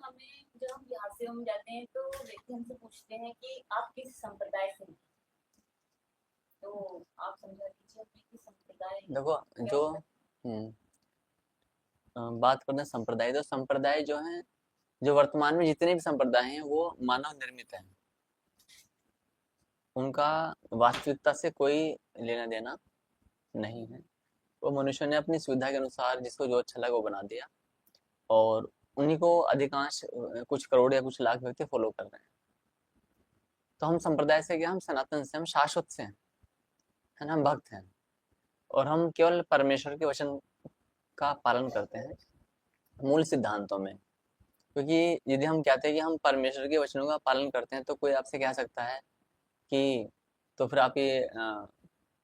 हमें जब हम बिहार से हम जाते हैं तो व्यक्ति हमसे पूछते हैं कि आप किस संप्रदाय से हैं। तो आप समझा दीजिए अपने किस संप्रदाय देखो क्या जो होता है। बात करते हैं संप्रदाय, तो संप्रदाय जो है, जो वर्तमान में जितने भी संप्रदाय हैं वो मानव निर्मित हैं। उनका वास्तविकता से कोई लेना देना नहीं है। वो मनुष्य ने अपनी सुविधा के अनुसार जिसको जो अच्छा लगा वो बना दिया, और उन्हीं को अधिकांश कुछ करोड़ या कुछ लाख व्यक्ति फॉलो कर रहे हैं। तो हम संप्रदाय से क्या, हम सनातन से, हम शाश्वत से हैं, है ना, हम भक्त हैं। और हम केवल परमेश्वर के वचन का पालन करते हैं मूल सिद्धांतों में। क्योंकि यदि हम कहते हैं कि हम परमेश्वर के वचनों का पालन करते हैं, तो कोई आपसे कह सकता है कि तो फिर आप ये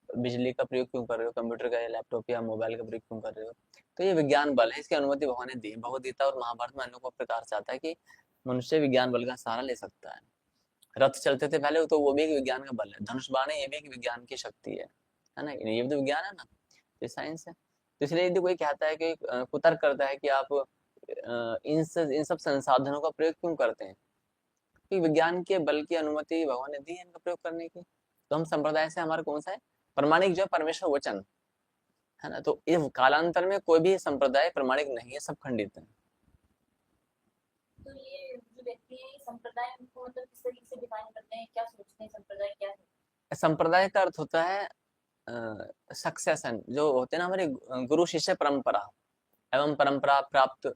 बिजली का प्रयोग क्यों कर रहे हो, कंप्यूटर का या लैपटॉप या मोबाइल का प्रयोग क्यों कर रहे हो। तो ये विज्ञान बल है, इसकी अनुमति भगवान ने दी है। भगवद गीता और महाभारत में अनेकों प्रकार से आता है कि मनुष्य विज्ञान बल का सहारा ले सकता है। रथ चलते थे पहले, तो वो भी एक विज्ञान का बल है। धनुष बाण है, ये भी एक विज्ञान की शक्ति है ना, ये भी तो विज्ञान है ना, ये साइंस है। तो इसलिए यदि कोई कहता है कि कुतर्क करता है कि आप इन सब संसाधनों का प्रयोग क्यों करते हैं, क्योंकि विज्ञान के बल की अनुमति भगवान ने दी है इनका प्रयोग करने की। तो हम संप्रदाय से, हमारा कौन सा है, प्रमाणिक जो है परमेश्वर वचन, है ना। तो इस कालांतर में कोई भी संप्रदाय प्रमाणिक नहीं है, सब खंडित है। तो ये जो व्यक्ति है ये संप्रदाय उनको मतलब किस तरीके से डिफाइन करते हैं, क्या सोचते हैं संप्रदाय क्या है। संप्रदाय का अर्थ होता है सक्सेशन, जो होते हैं ना हमारे गुरु शिष्य परंपरा एवं परंपरा प्राप्त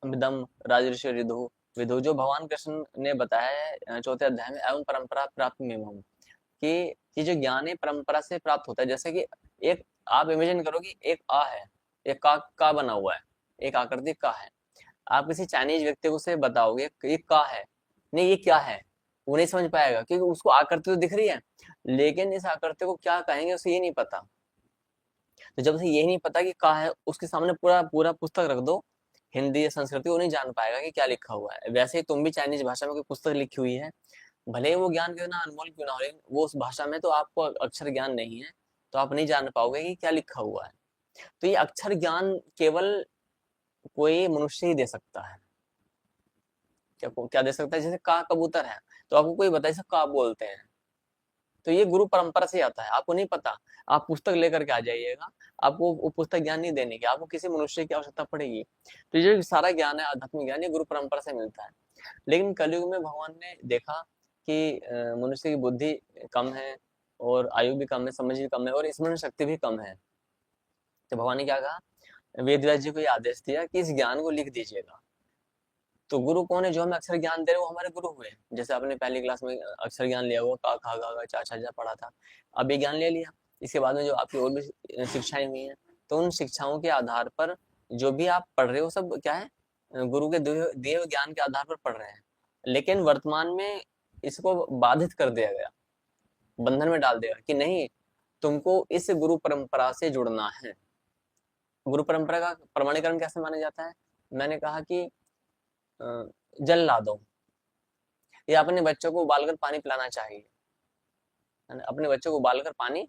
विदम राजऋषि विदु विदु, जो भगवान कृष्ण ने बताया है चौथे अध्याय में, एवं परंपरा प्राप्त में, कि ये जो ज्ञान है परंपरा से प्राप्त होता है। जैसे कि एक, आप इमेजिन करो कि एक आ है, एक का बना हुआ है, एक आकृति का है। आप किसी चाइनीज व्यक्ति को से बताओगे कि ये का है, नहीं ये क्या है, वो नहीं समझ पाएगा, क्योंकि उसको आकृति तो दिख रही है, लेकिन इस आकृति को क्या कहेंगे उसे ये नहीं पता। तो जब उसे यही नहीं पता कि का है, उसके सामने पूरा पूरा पुस्तक रख दो हिंदी या संस्कृति, वो नहीं जान पाएगा कि क्या लिखा हुआ है। वैसे ही तुम भी चाइनीज भाषा में कोई पुस्तक लिखी हुई है, भले ही वो ज्ञान क्यों ना अनमोल क्यों ना हो, लेकिन वो उस भाषा में तो आपको अक्षर ज्ञान नहीं है, तो आप नहीं जान पाओगे कि क्या लिखा हुआ है। तो ये अक्षर ज्ञान केवल कोई मनुष्य ही दे सकता है। क्या दे सकता है, जैसे का कबूतर है, तो आपको कोई बताए का बोलते हैं, तो ये गुरु परंपरा से आता है, आपको नहीं पता। आप पुस्तक लेकर के आ जाइएगा, आपको वो पुस्तक ज्ञान नहीं देने की, आपको किसी मनुष्य की आवश्यकता पड़ेगी। तो ये जो सारा ज्ञान है, आध्यात्मिक ज्ञान, ये गुरु परंपरा से मिलता है। लेकिन कलयुग में भगवान ने देखा कि मनुष्य की बुद्धि कम है, और आयु भी कम है, समझ भी कम है, और स्मरण शक्ति भी कम है। तो भगवान ने क्या कहा, वेद व्यास जी को ये आदेश दिया कि इस ज्ञान को लिख दीजिएगा। तो गुरु कौन है, जो हमें अक्षर ज्ञान दे रहे, वो हमारे गुरु हुए। जैसे आपने पहली क्लास में अक्षर ज्ञान लिया हुआ, का खा गा गा चा छा जा पढ़ा था, अब ये ज्ञान ले लिया। इसके बाद में जो आपकी और भी शिक्षाएं हुई हैं, तो उन शिक्षाओं के आधार पर जो भी आप पढ़ रहे हो सब क्या है, गुरु के दिए हुए ज्ञान के आधार पर पढ़ रहे हैं। लेकिन वर्तमान में इसको बाधित कर दिया गया, बंधन में डाल दिया कि नहीं, तुमको इस गुरु परंपरा से जुड़ना है। गुरु परंपरा का प्रमाणीकरण कैसे माना जाता है, मैंने कहा कि जल ला दो, या अपने बच्चों को उबालकर पानी पिलाना चाहिए, है ना? अपने बच्चों को उबालकर पानी,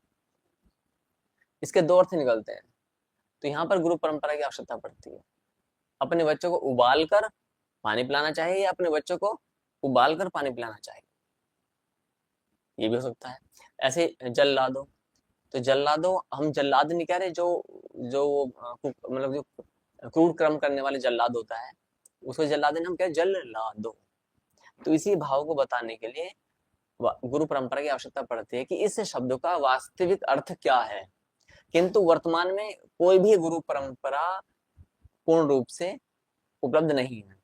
इसके दो अर्थ निकलते हैं। तो यहाँ पर गुरु परंपरा की आवश्यकता पड़ती है। अपने बच्चों को उबालकर पानी पिलाना चाहिए, या अपने बच्चों को उबालकर पानी पिलाना चाहिए, ये भी हो सकता है। ऐसे जल ला दो, तो जल ला दो, हम जल्लाद नहीं कह रहे, जो जो मतलब जो क्रूर कर्म करने वाले जल्लाद होता है, उसको जल्लाद हम क्या, जल ला दो। तो इसी भाव को बताने के लिए गुरु परंपरा की आवश्यकता पड़ती है कि इस शब्द का वास्तविक अर्थ क्या है। किंतु वर्तमान में कोई भी गुरु परंपरा पूर्ण रूप से उपलब्ध नहीं है।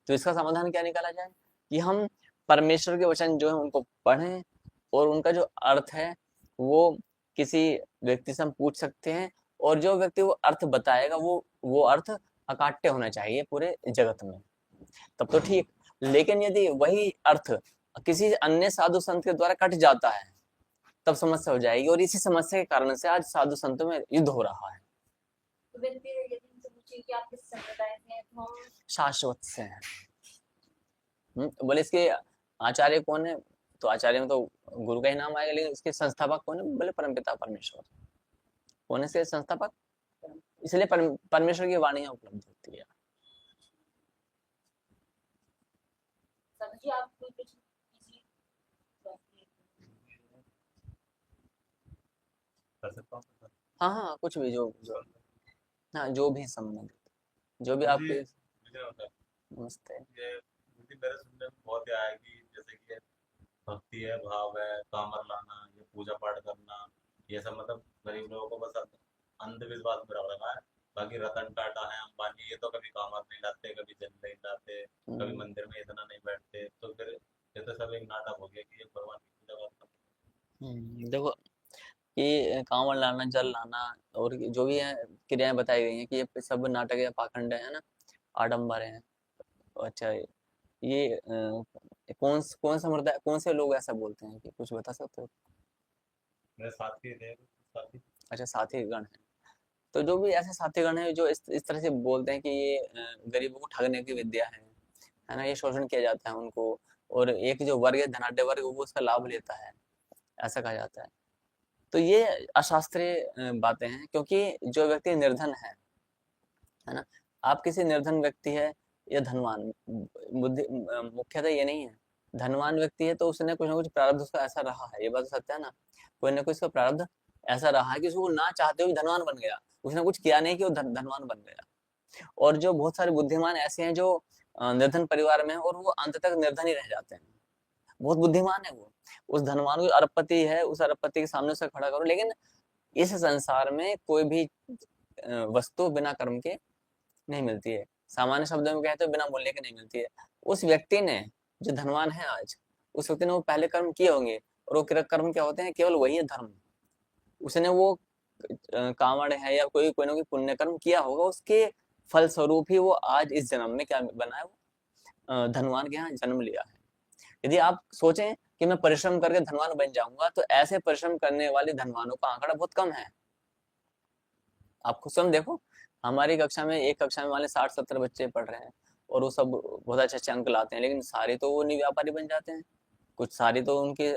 तो इसका समाधान क्या निकाला जाए, कि हम परमेश्वर के वचन जो है उनको पढ़ें, और उनका जो अर्थ है वो किसी व्यक्ति से हम पूछ सकते हैं, और जो व्यक्ति वो अर्थ बताएगा वो अर्थ अकाट्य होना चाहिए पूरे जगत में, तब तो ठीक। लेकिन यदि वही अर्थ किसी अन्य साधु संत के द्वारा कट जाता है, तब समस्या हो जाएगी, और इसी समस्या के कारण से आज साधु संतों में युद्ध हो रहा है। तो व्यक्ति यदि हमसे पूछे कि आप किस संप्रदाय से हैं तो हम शाश्वत से है। बोले इसके आचार्य कौन है, तो आचार्य में तो गुरु का ही नाम आएगा, लेकिन इसके संस्थापक कौन है, बोले परमपिता परमेश्वर। कौन है इसके संस्थापक, इसलिए परमेश्वर की वाणियां उपलब्ध होती है। जी आप कोई कुछ किसी कर सकता हूँ सर? हाँ हाँ, कुछ भी जो हाँ, जो भी संबंधित, जो भी मुझे आपके। मुझे होता है नमस्ते। ये, मुझे मेरे सुनने में बहुत ही आया कि जैसे कि भक्ति है, भाव है, कामर लाना, ये पूजा पाठ करना, ये सब मतलब गरीब लोगों को बस अंधविश्वास में रख रखा है। बाकी रतन टाटा है, अंबानी, ये तो कभी कामर नहीं लाते, कभी जल नहीं लाते, कभी हम्म, मंदिर में इतना नहीं बैठते, तो फिर ये तो सब एक नाटक हो गया कि ये भगवान की पूजा करते देखो कि कांवड़ लाना, जल लाना और जो भी है क्रियाएं बताई गई हैं कि ये सब नाटक या पाखंड है ना, आडंबर है। अच्छा, ये कौन समुदाय, कौन से लोग ऐसा बोलते हैं, कि कुछ बता सकते हो? मेरे साथी थे साथी। अच्छा, साथी गण है। तो जो भी ऐसे साथी गण है जो इस तरह से बोलते हैं कि ये गरीबों को ठगने की विद्या है ना, ये शोषण किया जाता है उनको, और एक जो वर्ग है, धनाढ्य वर्ग, वो उसका लाभ लेता है, ऐसा कहा जाता है। तो ये अशास्त्रीय बातें हैं, क्योंकि जो व्यक्ति निर्धन है ना, आप किसी निर्धन व्यक्ति है या धनवान, बुद्धि मुख्यतः ये नहीं है। धनवान व्यक्ति है तो उसने कुछ ना कुछ प्रारब्ध उसका ऐसा रहा है, ये बात तो सत्य है ना। कोई ना कोई उसका प्रारब्ध ऐसा रहा है कि उसको ना चाहते हुए धनवान बन गया, उसने कुछ किया नहीं कि वो धनवान बन गया। और जो बहुत सारे बुद्धिमान ऐसे हैं जो निर्धन परिवार में है और वो अंत तक निर्धन ही रह जाते हैं, बहुत बुद्धिमान है वो, उस धनवान को अरबपति है, उस अरबपति के सामने से खड़ा करो। लेकिन इस संसार में कोई भी वस्तु बिना कर्म के नहीं मिलती है, सामान्य शब्दों में कहते हो बिना मूल्य के नहीं मिलती है। उस व्यक्ति ने, जो धनवान है आज, उस व्यक्ति ने वो पहले कर्म किए होंगे, और वो कर्म क्या होते हैं, केवल वही है धर्म। उसने वो कांवड़ है या कोई कोई ना कोई पुण्य कर्म किया होगा, उसके फल स्वरूप ही वो आज इस जन्म में क्या बना है, वो धनवान के यहाँ जन्म लिया है। यदि आप सोचें कि मैं परिश्रम करके धनवान बन जाऊंगा, तो ऐसे परिश्रम करने वाले धनवानों का आंकड़ा बहुत कम है। आप खुद स्वयं देखो, हमारी कक्षा में, एक कक्षा में मान 60-70 बच्चे पढ़ रहे हैं, और वो सब बहुत अच्छे अच्छे अंक लाते हैं, लेकिन सारे तो वो नहीं व्यापारी बन जाते हैं, कुछ सारे तो उनके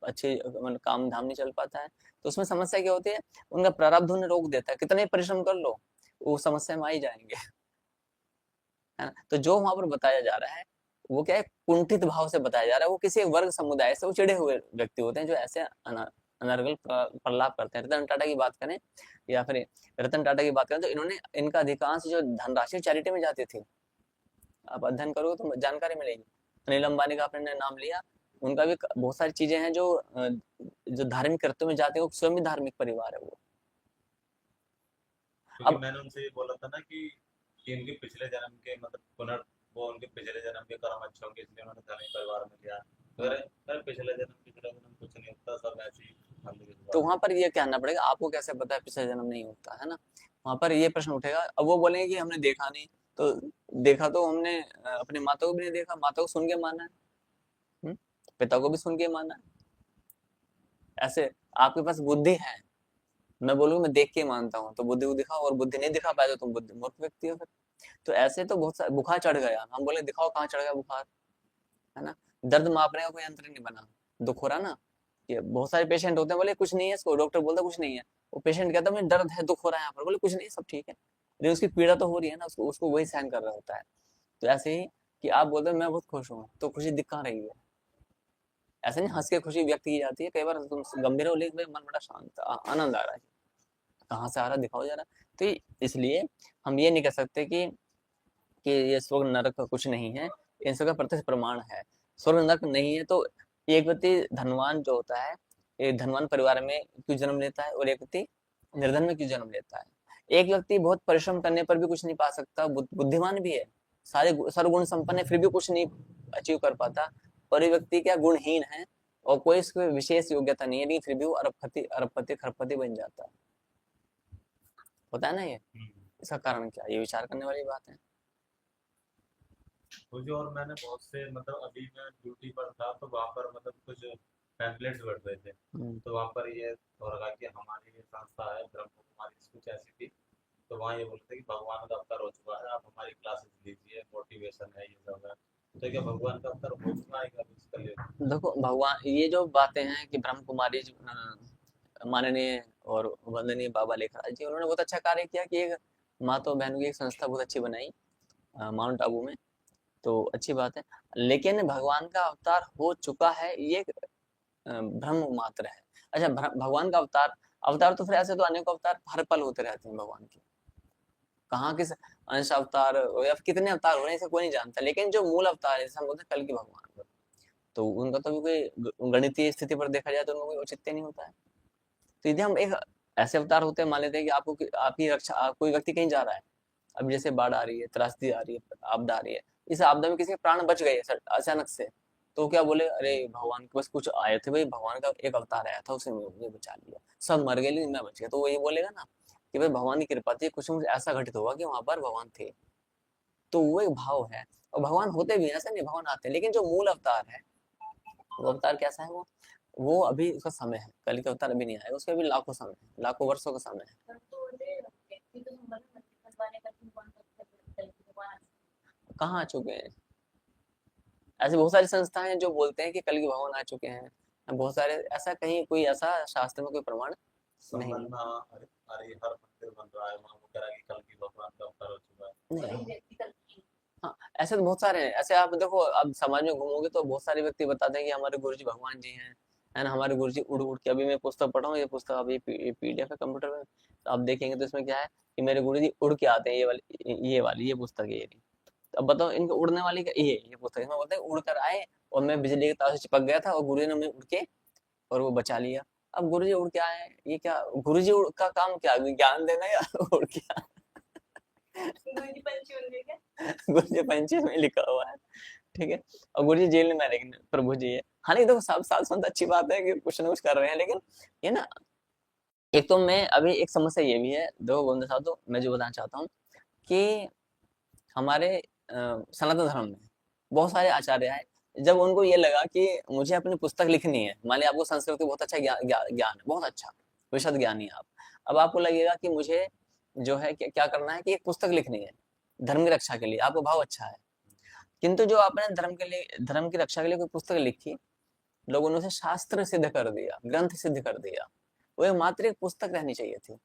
अच्छे मतलब काम धाम नहीं चल पाता है। तो उसमें समस्या क्या होती है, उनका प्रारब्ध उन्हें रोक देता है, कितने परिश्रम कर लो वो समस्या में आ ही जाएंगे, है ना। तो जो वहां पर बताया जा रहा है, वो क्या है, कुंठित भाव से बताया जा रहा है, वो किसी एक वर्ग समुदाय से वो चिढ़े हुए व्यक्ति होते हैं, जो ऐसे अनर्गल प्रलाप करते हैं। रतन टाटा की बात करें, या फिर रतन टाटा की बात करें, तो इन्होंने, इनका अधिकांश जो धनराशि चैरिटी में जाती थी। आप अध्ययन करोगे तो जानकारी मिलेगी। अनिल अंबानी का आपने नाम लिया, उनका भी बहुत सारी चीजें हैं जो धार्मिक कृत्यों में जाते हैं, वो स्वयं भी धार्मिक परिवार है वो। क्योंकि अब मैंने उनसे ये बोला था ना कि इनके पिछले जन्म के मतलब वो उनके पिछले जन्म के कर्म अच्छे होंगे, इसलिए उन्होंने धनी परिवार में लिया। अगर अगर पिछले जन्म कुछ नहीं होता, सब ऐसे ही तो अंधविश्वास वहां पर ये कहना पड़ेगा, आपको कैसे पता है पिछले जन्म नहीं होता है ना, वहां पर ये प्रश्न उठेगा। अब वो बोलेंगे कि हमने देखा नहीं, तो देखा तो हमने अपने माता को भी नहीं देखा, माता को सुन के माना है, हुँ? पिता को भी सुन के माना है। ऐसे आपके पास बुद्धि है, मैं बोलूँ मैं देख के मानता हूँ, तो बुद्धि को दिखाओ, और बुद्धि नहीं दिखा पाए तो तुम बुद्धि मूर्ख व्यक्ति हो फिर। तो ऐसे तो बहुत सारे, बुखार चढ़ गया, हम बोले दिखाओ कहाँ चढ़ गया बुखार, है ना। दर्द मापने का कोई यंत्र नहीं बना, दुख हो रहा ना, ये बहुत सारे पेशेंट होते हैं, बोले कुछ नहीं है इसको, डॉक्टर बोलता कुछ नहीं है, वो पेशेंट कहता है मुझे दर्द है, दुख हो रहा है यहाँ पर, बोले कुछ नहीं, सब ठीक है, लेकिन उसकी पीड़ा तो हो रही है ना, उसको उसको वही सहन कर रहा होता है। तो ऐसे ही कि आप बोलते हो मैं बहुत खुश हूँ, तो खुशी दिख कहाँ रही है? ऐसे नहीं हंस के खुशी व्यक्त की जाती है, कई बार तुम गंभीर हो, लेकिन मन बड़ा शांत, आनंद आ रहा है, कहाँ से आ रहा दिखाओ जरा। तो इसलिए हम ये नहीं कह सकते कि ये स्वर्ग नरक कुछ नहीं है, इन सबका प्रत्यक्ष प्रमाण है। स्वर्ग नरक नहीं है तो एक व्यक्ति धनवान जो होता है, एक धनवान परिवार में क्यों जन्म लेता है, और एक व्यक्ति निर्धन में क्यों जन्म लेता है। एक व्यक्ति बहुत परिश्रम करने पर भी कुछ नहीं पा सकता, बुद्धिमान भी है, सारे सर्वगुण संपन्न है, फिर भी कुछ नहीं अचीव कर पाता, और एक व्यक्ति क्या गुणहीन है और कोई इसको विशेष योग्यता नहीं है, लेकिन फिर भी वो अरबपति अरबपति खरबपति बन जाता है। होता है ना ये, इसका कारण क्या, ये विचार करने वाली बात है। मुझे, और मैंने बहुत से मतलब अभी मैं ड्यूटी पर था तो वहाँ पर मतलब कुछ पैम्पलेट्स बढ़ रहे थे, तो वहाँ पर ये हो रहा कि हमारी ये संस्था है ब्रह्म कुमारी, कुछ ऐसी थी। तो वहाँ ये बोलते कि भगवान का अवतार हो चुका है, आप हमारी क्लासेस लीजिए, मोटिवेशन है, ये सब है। तो क्या भगवान का अवतार हो चुका है क्या इसका लिए? देखो भगवान, ये जो बातें हैं कि ब्रह्म कुमारी माननीय और वंदनीय बाबा लेखराज जी, उन्होंने बहुत अच्छा कार्य किया कि एक माता बहनों की एक संस्था बहुत अच्छी बनाई माउंट आबू में। तो अच्छी बात है, लेकिन भगवान का अवतार हो चुका है ये भ्रम मात्र है। अच्छा, भगवान का अवतार अवतार तो फिर ऐसे तो अनेक अवतार हर पल होते रहते हैं भगवान के, कहाँ किस अंश अवतार या कितने अवतार हो रहे हैं इसे कोई नहीं जानता, लेकिन जो मूल अवतार है जैसे हम बोलते हैं कल की भगवान, तो उनका तो भी कोई गणितीय स्थिति पर देखा जाए तो उनका कोई औचित्य नहीं होता है। तो यदि हम एक ऐसे अवतार होते हैं, मान लेते हैं कि आपकी रक्षा, कोई व्यक्ति कहीं जा रहा है, अब जैसे बाढ़ आ रही है, त्रासदी आ रही है, आपदा आ रही है, इस आपदा में किसी के प्राण बच गए अचानक से, तो क्या बोले, अरे भगवान के बस कुछ आए थे भाई, भगवान का एक अवतार आया था उसने मुझे बचा लिया, सब मर गए लेकिन मैं बच गया, तो वो ये बोलेगा ना कि भाई भगवान की कृपा थी, कुछ ऐसा घटित हुआ कि वहां पर भगवान थे। तो वो एक भाव है, और भगवान होते भी ऐसा नहीं, भगवान आते हैं, लेकिन जो मूल अवतार है वो अवतार कैसा है, वो अभी उसका समय है, कल का अवतार अभी नहीं आएगा, उसके अभी लाखों समय है, लाखों वर्षों का समय है। कहाँ आ चुके हैं, ऐसे बहुत सारी संस्थाएं हैं जो बोलते हैं कि कल के भगवान आ चुके हैं, बहुत सारे, ऐसा कहीं कोई ऐसा शास्त्र में कोई प्रमाण नहीं है। हर मंदिर बन रहा है वहाँ वो कह रहा है कि कल की भगवान का अवतार हो चुका है। नहीं, हाँ, ऐसे तो बहुत सारे हैं, ऐसे आप देखो, अब समाज में घूमोगे तो बहुत सारे व्यक्ति बताते हैं कि हमारे गुरुजी भगवान जी हैं, है ना, हमारे गुरुजी उड़ उड़ के, अभी मैं पुस्तक पढ़ा हूँ, ये पुस्तक अभी पीडीएफ है कंप्यूटर में, तो आप देखेंगे तो इसमें क्या है कि मेरे गुरुजी उड़ के आते हैं, ये पुस्तक है, ये अब बताओ इनके उड़ने वाली का ये पुस्तक, इसमें बोलते हैं उड़ कर आए और मैं बिजली के तार से चिपक गया था और गुरुजी ने मुझे उड़ के और वो बचा लिया। अब गुरुजी उड़ के आए, ये क्या गुरुजी का काम क्या, ज्ञान देना या उड़ के गुरुजी पंची में लिखा हुआ है, ठीक है, और गुरुजी जेल में, लेकिन प्रभु जी है, हालांकि देखो सब साथ संत अच्छी बात है कि कुछ ना कुछ कर रहे हैं, लेकिन ये ना, एक तो मैं अभी एक समस्या ये भी है, देखो गोविंद साहब, तो मैं जो बताना चाहता हूँ कि हमारे सनातन धर्म में बहुत सारे आचार्य आए, जब उनको ये लगा कि मुझे अपनी पुस्तक लिखनी है, मान लिया आपको संस्कृत बहुत अच्छा ज्ञान है, बहुत अच्छा विशद ज्ञानी है आप, अब आपको लगेगा कि मुझे जो है क्या करना है कि एक पुस्तक लिखनी है धर्म की रक्षा के लिए, आपको भाव अच्छा है, किंतु जो आपने धर्म की रक्षा के लिए कोई पुस्तक लिखी, लोगों ने उसे शास्त्र सिद्ध कर दिया, ग्रंथ सिद्ध कर दिया, वो मात्र एक पुस्तक रहनी चाहिए थी,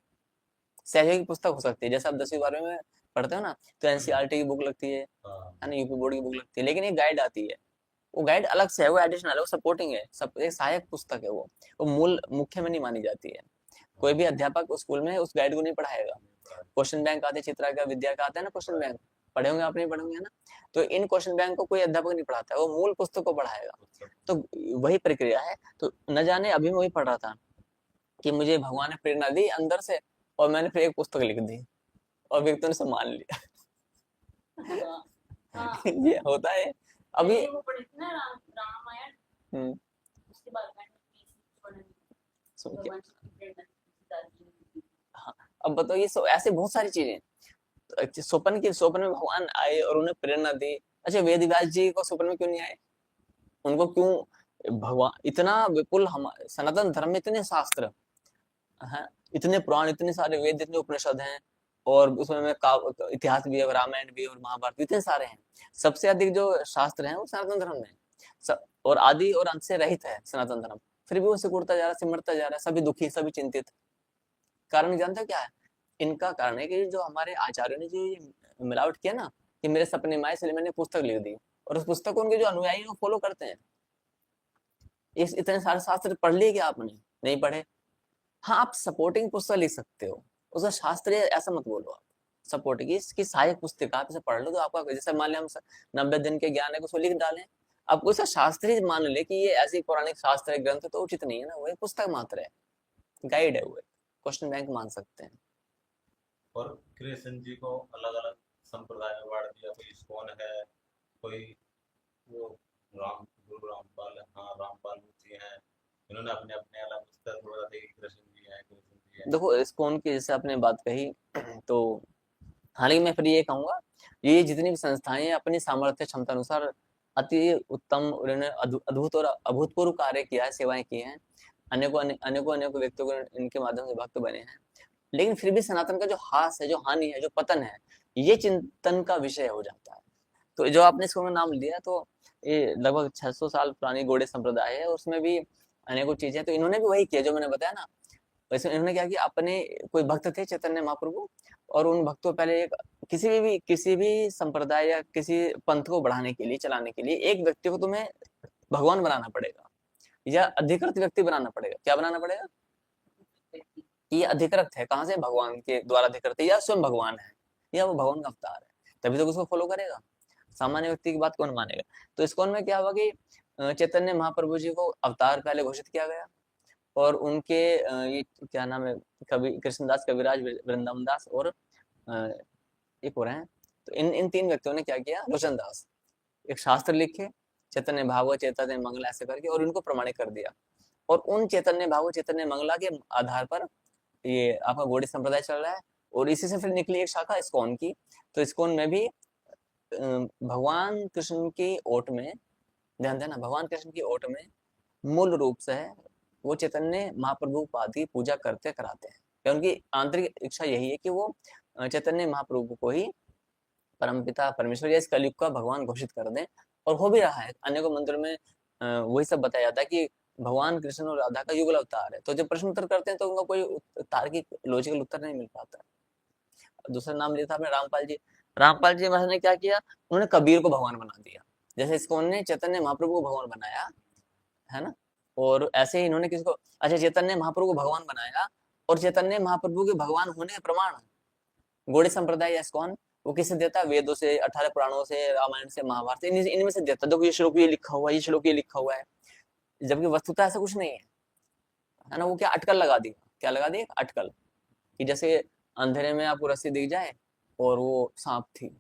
सहयोग की पुस्तक हो सकती है, जैसे आप 10वीं 12वीं में पढ़ते हो ना, तो एनसीईआरटी की बुक लगती है ना, यूपी बोर्ड की बुक लगती है, लेकिन एक गाइड आती है, वो गाइड अलग से है, वो एडिशनल है, वो सपोर्टिंग है, सब एक सहायक पुस्तक है, वो मूल मुख्य में नहीं मानी जाती है। कोई भी अध्यापक स्कूल में उस गाइड को नहीं पढ़ाएगा। क्वेश्चन बैंक आते, चित्रा का विद्या का आता है ना क्वेश्चन बैंक, पढ़े होंगे आप, नहीं पढ़े होंगे ना, तो इन क्वेश्चन बैंक को कोई अध्यापक नहीं पढ़ाता है, वो मूल पुस्तक को पढ़ाएगा। तो वही प्रक्रिया है, तो न जाने अभी मैं वही पढ़ रहा था कि मुझे भगवान ने प्रेरणा दी अंदर से, और मैंने फिर एक पुस्तक लिख दी और व्यक्तियों ने मान लिया। हाँ, ये होता है अभी। वो पढ़ी थी ना रामायण, उसके बाद हाँ, अब बताओ ये ऐसे बहुत सारी चीजें, तो स्वप्न में भगवान आए और उन्हें प्रेरणा दी। अच्छा, वेद व्यास जी को स्वप्न में क्यों नहीं आए, उनको क्यों भगवान, इतना विपुल हम सनातन धर्म में इतने शास्त्र हैं, इतने पुराण, इतने सारे वेद, इतने उपनिषद हैं, और उसमें इतिहास भी है, रामायण भी और महाभारत, इतने सारे हैं, सबसे अधिक जो शास्त्र हैं वो सनातन धर्म में, और आदि और अंत से रहित है सनातन धर्म, फिर भी वो सिकुड़ता जा रहा है, सिमटता जा रहा है, सभी दुखी, सभी चिंतित। कारण जानते हो क्या है, इनका कारण है कि जो हमारे आचार्यों ने जो मिलावट किया ना, कि मेरे सपने में आए इसलिए मैंने पुस्तक लिख दी, और उस पुस्तक को उनके जो अनुयायी वो फॉलो करते हैं। इस इतने सारे शास्त्र पढ़ लिए क्या आपने, नहीं पढ़े, हाँ आप सपोर्टिंग पुस्तक लिख सकते हो, उसका शास्त्रीय ऐसा मत बोलो आप, सपोर्टिंग इसकी सहायक पुस्तिका आप इसे पढ़ लो, तो आपका जैसे मान लिया हम 90 दिन के ज्ञान है उसको लिख डालें, आपको इसका शास्त्रीय मान ले कि ये ऐसी पौराणिक शास्त्र ग्रंथ तो उचित नहीं है ना, वो एक पुस्तक मात्र है, गाइड है, वो क्वेश्चन बैंक मान सकते हैं। और कृष्ण जी को अलग अलग संप्रदाय में बांट दिया, कोई इस्कॉन है, कोई वो गुरु रामपाल, हाँ रामपाल जी हैं, इन्होंने अपने अपने अलग पुस्तक बताते हैं कि कृष्ण जी हैं, कृष्ण जी हैं। देखो इस्कॉन की जैसे आपने बात कही, तो हालांकि मैं फिर ये कहूंगा, ये जितनी भी संस्थाएं अपनी सामर्थ्य क्षमता अनुसार अति उत्तम, उन्होंने अद्भुत और अभूतपूर्व कार्य किया है, सेवाएं की हैं, अनेकों व्यक्तियों को इनके माध्यम से भक्त बने हैं, लेकिन फिर भी सनातन का जो हास है, जो हानि है, जो पतन है, ये चिंतन का विषय हो जाता है। तो जो आपने इसको नाम लिया, तो ये लगभग 600 साल पुरानी गौड़ीय संप्रदाय है, उसमें भी अनेकों चीजें, तो इन्होंने भी वही किया जो मैंने बताया ना, वैसे इन्होंने क्या किया, अपने कोई भक्त थे चैतन्य महाप्रभु, और उन भक्तों पहले एक किसी भी संप्रदाय या किसी पंथ को बढ़ाने के लिए, चलाने के लिए एक व्यक्ति को तुम्हें भगवान बनाना पड़ेगा या अधिकृत व्यक्ति बनाना पड़ेगा। क्या बनाना पड़ेगा? ये अधिकृत है, कहाँ से? भगवान के द्वारा अधिकृत है, या स्वयं भगवान है, या वो भगवान का अवतार है, तभी तो उसको फॉलो करेगा। सामान्य व्यक्ति की बात कौन मानेगा? तो इस्कॉन में क्या हुआ कि चैतन्य महाप्रभु जी को अवतार पहले घोषित किया गया, और उनके ये क्या नाम है, कवि कृष्णदास कविराज, वृंदावन दास, और एक हो रहे हैं, तो इन तीन व्यक्तियों ने क्या किया, लोचन दास एक शास्त्र लिखे, चैतन्य भागवत, चैतन्य मंगला ऐसे करके, और इनको प्रमाणित कर दिया। और उन चैतन्य भागवत, चैतन्य मंगला के आधार पर ये आपका गौड़ी संप्रदाय चल रहा है, और इसी से फिर निकली एक शाखा इस्कॉन की। तो इस्कॉन में भी भगवान कृष्ण की ओट में, ध्यान देना, भगवान कृष्ण की ओट में मूल रूप से वो चैतन्य महाप्रभु पाद की पूजा करते कराते हैं, या उनकी आंतरिक इच्छा यही है कि वो चैतन्य महाप्रभु को ही परमपिता परमेश्वर या इस कलयुग का भगवान घोषित कर दें। और हो भी रहा है, अन्य को मंत्र में वही सब बताया जाता है कि भगवान कृष्ण और राधा का युगल अवतार है। तो जब प्रश्न उत्तर करते हैं तो उनका कोई तार्किक लॉजिकल उत्तर नहीं मिल पाता। दूसरा नाम लिया था आपने रामपाल जी। रामपाल जी महाराज ने क्या किया, उन्होंने कबीर को भगवान बना दिया, जैसे इस्कॉन ने चैतन्य महाप्रभु को भगवान बनाया है ना। और ऐसे ही इन्होंने किसको, अच्छा, चैतन्य महाप्रभु को भगवान बनाया, और चैतन्य महाप्रभु के भगवान होने के प्रमाण गौड़ी संप्रदाय या इस्कॉन वो किससे देता है? वेदों से, 18 पुराणों से, रामायण से, महाभारत से, इनमें से देता है। देखो ये श्लोक ये लिखा हुआ है, ये श्लोक ये लिखा हुआ है, जबकि वस्तुतः ऐसा कुछ नहीं है ना। वो क्या अटकल लगा दी, क्या लगा दी? अटकल, कि जैसे अंधेरे में आपको रस्सी दिख जाए और वो सांप थी,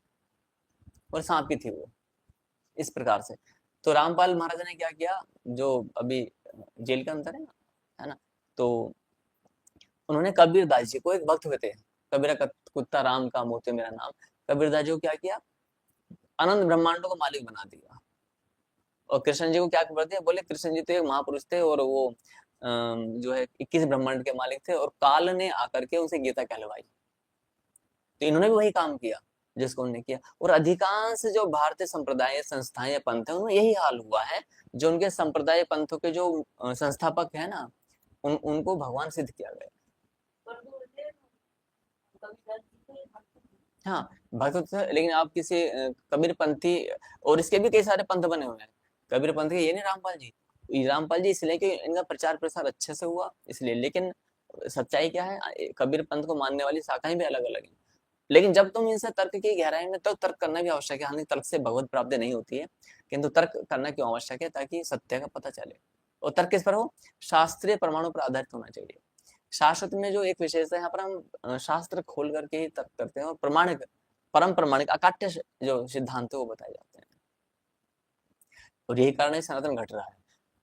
और सांप की थी वो, इस प्रकार से। तो रामपाल महाराज ने क्या किया, जो अभी जेल के अंदर है ना, तो उन्होंने कबीर दास जी को, एक भक्त हुए थे, कबीरा कुत्ता राम का मोती मेरा नाम, कबीर दास जी को क्या किया, अनंत ब्रह्मांडों का मालिक बना दिया। और कृष्ण जी को क्या कर दिया, बोले कृष्ण जी तो एक महापुरुष थे, और वो जो है 21 ब्रह्मांड के मालिक थे, और काल ने आकर के उनसे गीता कहलवाई। तो इन्होंने भी वही काम किया जिसको उन्होंने किया। और अधिकांश जो भारतीय संप्रदाय, संस्थाएं, पंथ है, उनमें यही हाल हुआ है। जो उनके संप्रदाय पंथों के जो संस्थापक है ना, उनको भगवान सिद्ध किया गया। हाँ, भक्त तो, लेकिन आप किसी कबीर पंथी, और इसके भी कई सारे पंथ बने हुए हैं कबीर पंथ के, ये नहीं रामपाल जी। ये रामपाल जी इसलिए कि इनका प्रचार प्रसार अच्छे से हुआ इसलिए, लेकिन सच्चाई क्या है, कबीर पंथ को मानने वाली शाखाएं भी अलग अलग हैं। लेकिन जब तुम इनसे तर्क की गहराई में, तो तर्क करना भी आवश्यक है। हालांकि तर्क से भगवत प्राप्ति नहीं होती है, किंतु तर्क करना क्यों आवश्यक है, ताकि सत्य का पता चले। और तर्क किस पर हो, शास्त्रीय प्रमाणों पर आधारित होना चाहिए। शास्त्र में जो एक विशेषता है, यहाँ पर हम शास्त्र खोल करके ही तर्क करते हैं, और प्रमाणिक, परम प्रमाणिक, अकाट्य जो सिद्धांत है वो बताए जाते हैं। और यही कारण है सनातन घट रहा है।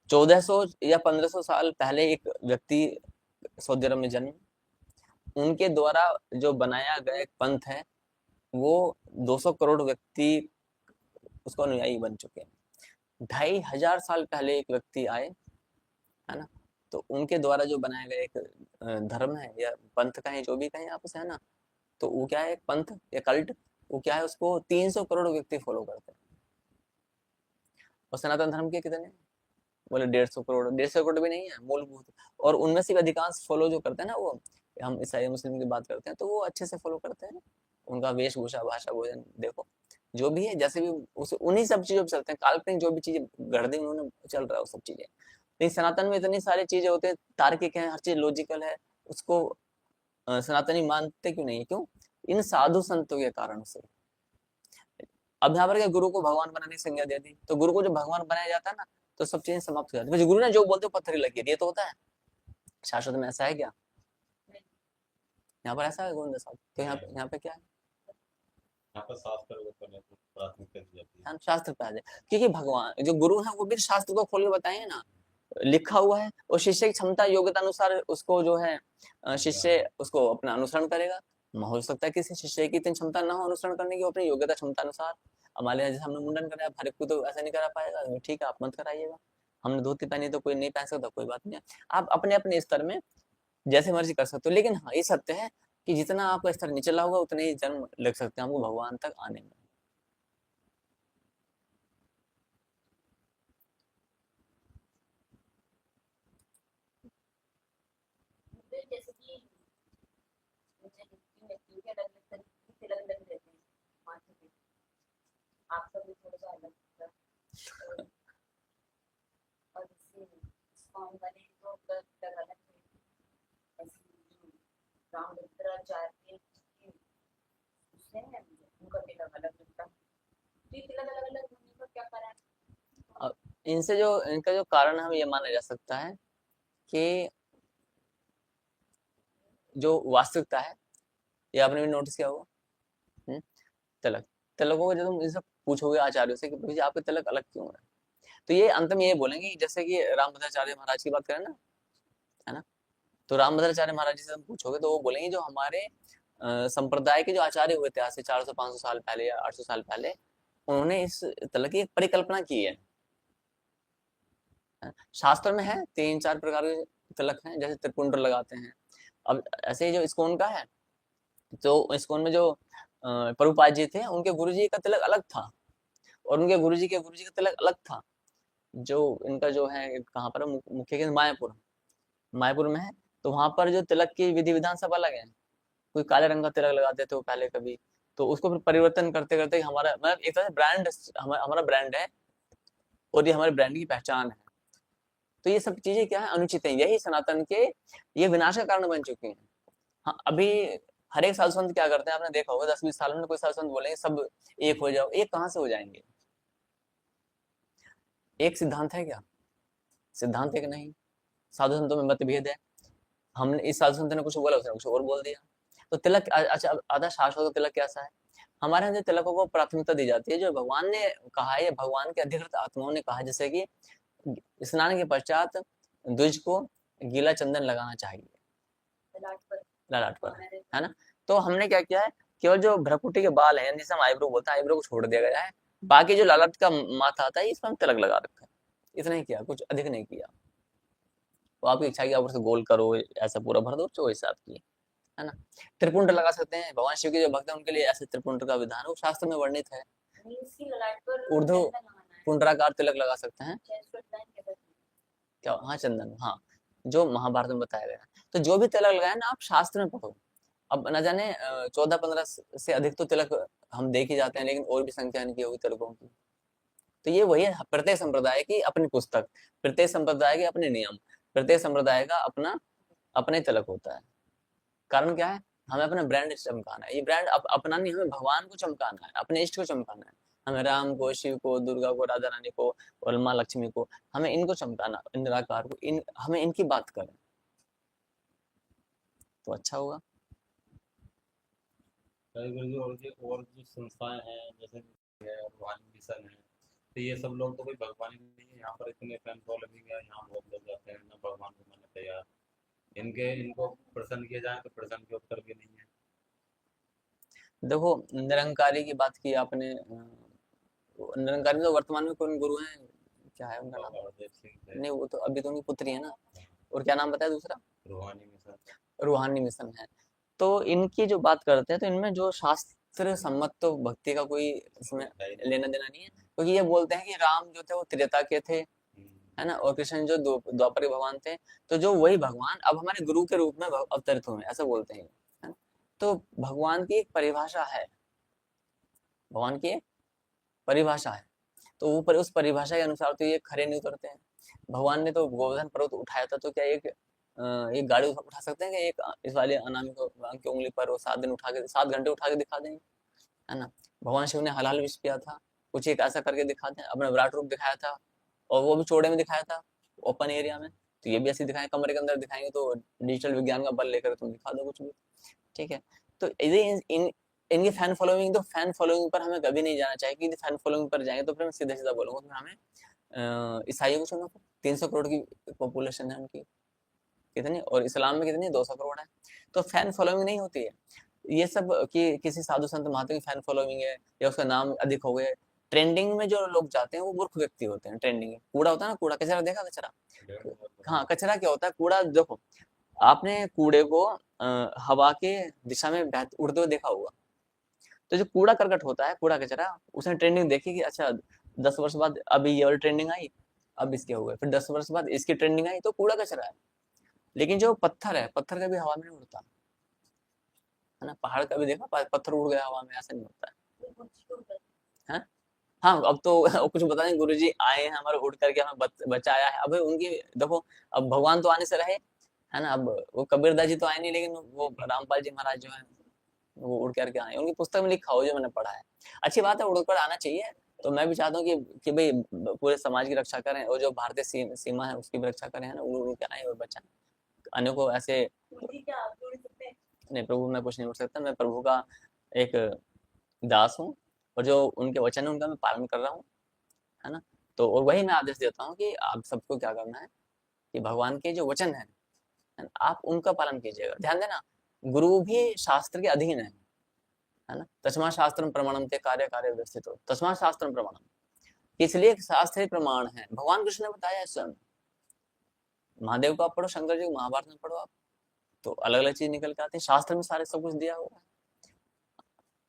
1400 या 1500 साल पहले एक व्यक्ति सऊदी अरब में जन्म, उनके द्वारा जो बनाया गया एक पंथ है, वो 200 करोड़ व्यक्ति उसको अनुयायी बन चुके हैं। 2500 साल पहले एक व्यक्ति आए, है ना, तो उनके द्वारा जो बनाया गया एक धर्म है या पंथ कहें, जो भी कहें आपसे, है ना, तो वो क्या है, एक पंथ या कल्ट, वो क्या है, उसको 300 करोड़ व्यक्ति फॉलो करते हैं। और सनातन धर्म के कितने, बोले 150 करोड़, 150 करोड़ भी नहीं है मूलभूत। और उनमें से अधिकांश फॉलो जो करते हैं ना, वो हम ईसाई मुस्लिम की बात करते हैं, तो वो अच्छे से फॉलो करते हैं। उनका वेशभूषा, भाषा, भोजन, देखो जो भी है, जैसे भी उस उन्हीं सब चीजों पर चलते हैं। काल्पनिक जो भी चीजें गढ़ दी उन्होंने, चल रहा है वो सब चीजें। लेकिन सनातन में इतनी सारी चीजें होती है, तार्किक है, हर चीज लॉजिकल है, उसको सनातनी मानते क्यों नहीं है? क्यों? इन साधु संतों के कारण से। अब यहाँ पर गुरु को भगवान बनाने की संज्ञा दे दी, तो गुरु को जब भगवान बनाया जाता है ना, तो सब चीजें समाप्त हो जाती है। गुरु ने जो बोलते पत्थर ही लगी, ये तो होता है। शाश्वत में ऐसा है क्या? यहाँ पर ऐसा है गोविंद साहब? तो यहाँ पे क्या है, यहाँ पर शास्त्र को प्राथमिकता दी जाती है। शास्त्र पे आ जाए, क्योंकि भगवान जो गुरु है वो भी शास्त्र को खोल के बताएंगे ना, लिखा हुआ है, और शिष्य की क्षमता योग्यता अनुसार उसको जो है शिष्य उसको अपना अनुसरण करेगा। हो सकता है किसी शिष्य की इतनी क्षमता ना हो अनुसरण करने की, अपनी योग्यता क्षमता अनुसार। हमारे यहाँ जैसे हमने मुंडन कराया, हर एक को तो ऐसा नहीं करा पाएगा, ठीक है आप मत कराइएगा। हमने धोती पहनी तो कोई नहीं पहन सकता, कोई बात नहीं। आप अपने अपने स्तर में जैसे मर्जी कर सकते हो। लेकिन हाँ, ये सत्य है कि जितना आपका स्तर निचला होगा, उतने ही जन्म लग सकते हैं हमको भगवान तक आने में। जैसे कि मुझे व्यक्तियों के अलग अलग तरीके से अलग अलग रहते हैं, माथे पे, आपका भी थोड़ा सा अलग होगा। और जैसे इस्कॉन वाले तो उनका तिलक अलग है, ऐसे जो रामभद्राचार्य जी उससे है उनका तिलक अलग लगता है। तो ये तिलक अलग अलग होने का क्या कारण है? अब इनसे जो इनका जो कारण हम ये माना जा सकता है कि जो वास्तविकता है, ये आपने भी नोटिस किया होगा। तिलक तिलकों को जब तुम इनसे पूछोगे आचार्यों से कि भैया आपके तिलक अलग क्यों है, तो ये अंत में ये बोलेंगे, जैसे कि रामभद्राचार्य महाराज की बात करें ना, है ना, तो रामभद्राचार्य महाराज जी से हम पूछोगे तो वो बोलेंगे जो हमारे संप्रदाय के जो आचार्य हुए थे आज से 400-500 साल पहले या 800 साल पहले, उन्होंने इस तिलक की एक परिकल्पना की है। शास्त्र में है 3-4 प्रकार के तिलक हैं, जैसे त्रिपुंड लगाते हैं। अब ऐसे ही जो इस्कॉन का है, तो इस्कॉन में जो प्रभुपाद जी थे उनके गुरुजी का तिलक अलग था, और उनके गुरुजी के गुरुजी का तिलक अलग था। जो इनका जो है कहाँ पर मुख्य केंद्र मायापुर, मायापुर में है, तो वहां पर जो तिलक की विधि विधान सब अलग है। कोई काले रंग का तिलक लगाते थे वो पहले कभी, तो उसको फिर परिवर्तन करते करते हमारा मतलब एक तरह से ब्रांड, हमारा ब्रांड है और ये हमारे ब्रांड की पहचान है। तो ये सब चीजें क्या है, अनुचित है, यही सनातन के ये विनाश का कारण बन चुके हैं। हाँ, अभी हर एक साधु संत क्या करते हैं, आपने देखा होगा 10-20 साल में कोई साधु संत बोलेंगे सब एक हो जाओ, एक कहाँ से हो जाएंगे? एक सिद्धांत है क्या? सिद्धांत एक नहीं, साधु संतों में मतभेद है। हमने इस साधु संत ने कुछ बोला, उसने कुछ और बोल दिया। तो तिलक अच्छा, आधा शाश्वत तिलक कैसा है? हमारे यहाँ तिलकों को प्राथमिकता दी जाती है जो भगवान ने कहा है, भगवान के अधिकृत आत्माओं ने कहा है, जैसे कि स्नान के पश्चात द्विज को गीला चंदन लगाना चाहिए ललाट पर, है ना। तो हमने क्या किया है, केवल जो भ्रकुटी के बाल हैं जिसे हम आईब्रो बोलते हैं, आईब्रो को छोड़ दिया गया है, बाकी जो ललाट का माथा आता है इस पर हम तिलक लगा रखा है। इतना ही किया, कुछ अधिक नहीं किया। तो आपकी इच्छा की आप उसे गोल करो, ऐसा पूरा भर दो, जो हिसाब की, है ना। त्रिपुंड लगा सकते हैं, भगवान शिव के जो भक्त हैं उनके लिए ऐसे त्रिपुंड का विधान वो शास्त्र में वर्णित है। ऊर्ध्व पुंडराकार तिलक लगा सकते हैं, क्या? हाँ, चंदन, हाँ, जो महाभारत में बताया गया। तो जो भी तिलक लगाए ना आप शास्त्र में पढ़ो। अब न जाने 14-15 से अधिक तो तिलक हम देख ही जाते हैं, लेकिन और भी संख्या इनकी होगी तिलकों की। तो ये वही है, प्रत्येक संप्रदाय की अपनी पुस्तक, प्रत्येक संप्रदाय के अपने नियम, प्रत्येक संप्रदाय का अपना अपने तिलक होता है। कारण क्या है, हमें अपना ब्रांड चमकाना है। ये ब्रांड अपना नहीं, हमें भगवान को चमकाना है, अपने इष्ट को चमकाना है। हमें राम को, शिव को, दुर्गा को, राधा रानी को और माँ लक्ष्मी को, हमें इनको चमकाना, निराकार को, हमें इनकी बात करें तो अच्छा होगा। और जो संस्थाएं हैं जैसे रूहानी मिशन है, तो ये सब लोग तो कोई भगवान ही नहीं है। यहाँ पर इतने फैन फॉलोइंग है, यहाँ बहुत लोग जाते हैं ना भगवान को मानने तैयार। इनको प्रसन्न किया जाए तो प्रसन्न के उत्तर भी नहीं है। देखो, निरंकारी की बात की आपने, निरंकारी तो वर्तमान में कौन गुरु हैं, क्या है उनका नाम? हरदेव सिंह थे। नहीं, वो तो अभी तो उनकी पुत्री है ना। और क्या नाम बताया दूसरा? रूहानी मिशन। रूहानी मिशन है। तो इनकी जो बात करते हैं, तो इनमें जो शास्त्र सम्मत तो भक्ति का कोई इसमें लेना देना नहीं है, क्योंकि ये बोलते हैं कि राम जो थे वो त्रेता के थे, है ना, और कृष्ण जो द्वापर के भगवान थे, तो जो वही भगवान अब हमारे गुरु के रूप में अवतरित हुए, ऐसा बोलते हैं, है ना। तो भगवान की एक परिभाषा है, भगवान की एक परिभाषा है, तो वो उस परिभाषा के अनुसार तो ये खरे नहीं उतरते हैं। भगवान ने तो गोवर्धन पर्वत उठाया था, तो क्या एक गाड़ी उठा सकते हैं कि एक इस वाले अनामी को की उंगली पर वो 7 दिन उठा के 7 घंटे उठा के दिखा देंगे, है ना। भगवान शिव ने हलाल विष पिया था, कुछ एक ऐसा करके दिखाते हैं, अपना विराट रूप दिखाया था, और वो भी चौड़े में दिखाया था ओपन एरिया में। तो ये भी ऐसे दिखाएं, कमरे के अंदर दिखाएंगे तो डिजिटल विज्ञान का बल लेकर तुम दिखा दो कुछ भी, ठीक है। तो इनकी फैन फॉलोइंग, तो फैन फॉलोइंग पर हमें कभी नहीं जाना चाहिए, क्योंकि फैन फॉलोइंग पर जाएंगे तो फिर मैं सीधा सीधा बोलूंगा फिर हमें ईसाइयों को सुनना। 300 करोड़ की पॉपुलेशन है उनकी, कितनी, और इस्लाम में कितनी, 200 करोड़ है। तो फैन फॉलोइंग नहीं होती है ये सब कि किसी साधु संत महात्मा की फैन फॉलोइंग है या उसका नाम अधिक हो गया। ट्रेंडिंग में जो लोग जाते हैं वो मूर्ख व्यक्ति होते हैं। ट्रेंडिंग में कूड़ा होता है ना, कूड़ा कचरा, देखा कचरा? हाँ, कचरा क्या होता है, कूड़ा। देखो, आपने कूड़े को हवा के दिशा में उड़ते हुए देखा होगा। तो जो कूड़ा करकट होता है, कूड़ा कचरा, उसने ट्रेंडिंग देखी कि अच्छा 10 वर्ष बाद अभी ये वाली ट्रेंडिंग आई, अब इसके हो गए, फिर 10 वर्ष बाद इसकी ट्रेंडिंग आई, तो कूड़ा कचरा है। लेकिन जो पत्थर है, पत्थर कभी हवा में नहीं उड़ता, है ना। पहाड़ कभी देखा पत्थर उड़ गया हवा में, ऐसा नहीं होता है। कोई गुरुजी को बता- हाँ हाँ, अब तो कुछ बता दें, गुरुजी आए हैं हमारे, उठ करके हमें बचाया है। अब उनकी देखो, अब भगवान तो आने से रहे, है ना। अब वो कबीरदास जी तो आए नहीं, लेकिन वो रामपाल जी महाराज जो है वो उड़ करके आए। उनकी पुस्तक में लिखा हो जो मैंने पढ़ा है। अच्छी बात है, उड़ कर आना चाहिए। तो मैं भी चाहता हूँ कि भाई पूरे समाज की रक्षा करें, और जो भारतीय सीमा है उसकी भी रक्षा करें, है ना। उड़ के आए और बचाएं अनेकों ऐसे। गुरुजी क्या आप भी उड़ सकते हैं? नहीं प्रभु, मैं कुछ नहीं उड़ सकता, मैं प्रभु का एक दास हूँ, और जो उनके वचन है उनका मैं पालन कर रहा हूँ, है ना। तो और वही मैं आदेश देता हूँ कि आप सबको क्या करना है, कि भगवान के जो वचन है ना, आप उनका पालन कीजिएगा। ध्यान देना, गुरु भी शास्त्र के अधीन है ना। तस्मा शास्त्रम प्रमाणम ते कार्य कार्य व्यवस्थित हो, तस्मा शास्त्रम प्रमाणम, इसलिए शास्त्र ही प्रमाण है। भगवान कृष्ण ने बताया है स्वयं। महादेव को आप पढ़ो, शंकर जी को महाभारत में पढ़ो आप, तो अलग अलग चीज निकल के आती है। शास्त्र में सारे सब कुछ दिया हुआ है।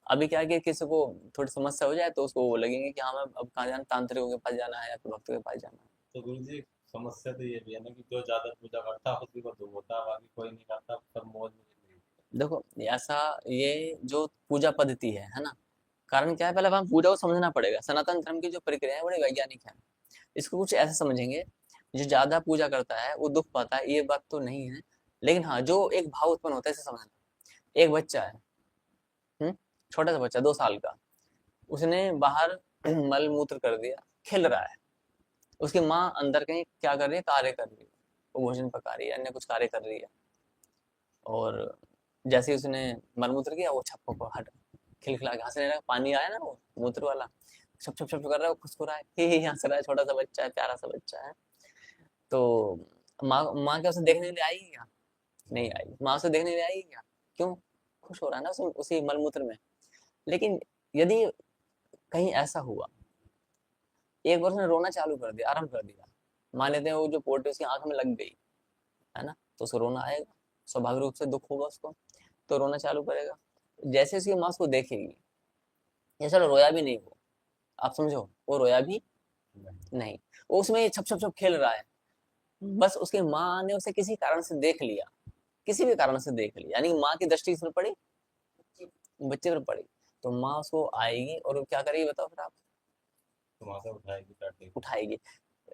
अभी क्या है कि किसी को थोड़ी समस्या हो जाए तो उसको वो लगेंगे कि हाँ मैं अब कहाँ जाना, तांत्रिकों के पास जाना है या फिर भक्तों के पास जाना है। तो गुरुजी समस्या तो ये भी है ना कि जो ज्यादा पूजा करता है उसी को दुख होता है, बाकी कोई नहीं करता, सब मौज में। देखो ऐसा, ये जो पूजा पद्धति है ना, कारण क्या है, पहले हम पूजा को समझना पड़ेगा। सनातन धर्म की जो प्रक्रिया है बड़ी वैज्ञानिक है। इसको कुछ ऐसे समझेंगे, जो ज्यादा पूजा करता है वो दुख पाता है, ये बात तो नहीं है। लेकिन हाँ, जो एक भाव उत्पन्न होता है, इसे समझना। एक बच्चा है, छोटा सा बच्चा 2 साल का, उसने बाहर मल मूत्र कर दिया, खेल रहा है। उसकी माँ अंदर कहीं क्या कर रही है, कार्य कर रही है, वो भोजन पका रही है, अन्य कुछ कार्य कर रही है। और जैसे ही उसने मल मूत्र किया, वो छप्पो को हट खिलखिला के हंसने लगा। पानी आया ना वो मूत्र वाला, छप छप छप कर रहा है, वो खुसकुरा है, ही हंस रहा है। छोटा सा बच्चा है, प्यारा सा बच्चा है। तो माँ क्या उसे देखने के लिए आई क्या? नहीं आई। माँ उसे देखने के लिए आई क्या? क्यों? खुश हो रहा है ना उसी मलमूत्र में। लेकिन यदि कहीं ऐसा हुआ, एक बार उसने रोना चालू कर दिया, आरंभ कर दिया, मान लेते हैं वो जो पोटी उसकी आंख में लग गई, है ना, तो उसको रोना आएगा, स्वाभाविक रूप से दुख होगा उसको, तो रोना चालू करेगा। जैसे उसकी माँ उसको देखेगी, ये चलो रोया भी नहीं वो, आप समझो, वो रोया भी नहीं, वो उसमें छप छप छप खेल रहा है। बस उसकी माँ ने उसे किसी कारण से देख लिया, किसी भी कारण से देख लिया, यानी माँ की दृष्टि किस पर पड़ी, बच्चे पर पड़ी। तो माँ उसको आएगी और वो क्या करेगी बताओ फिर आप? तो वहां से उठाएगी, काटेगी। उठाएगी।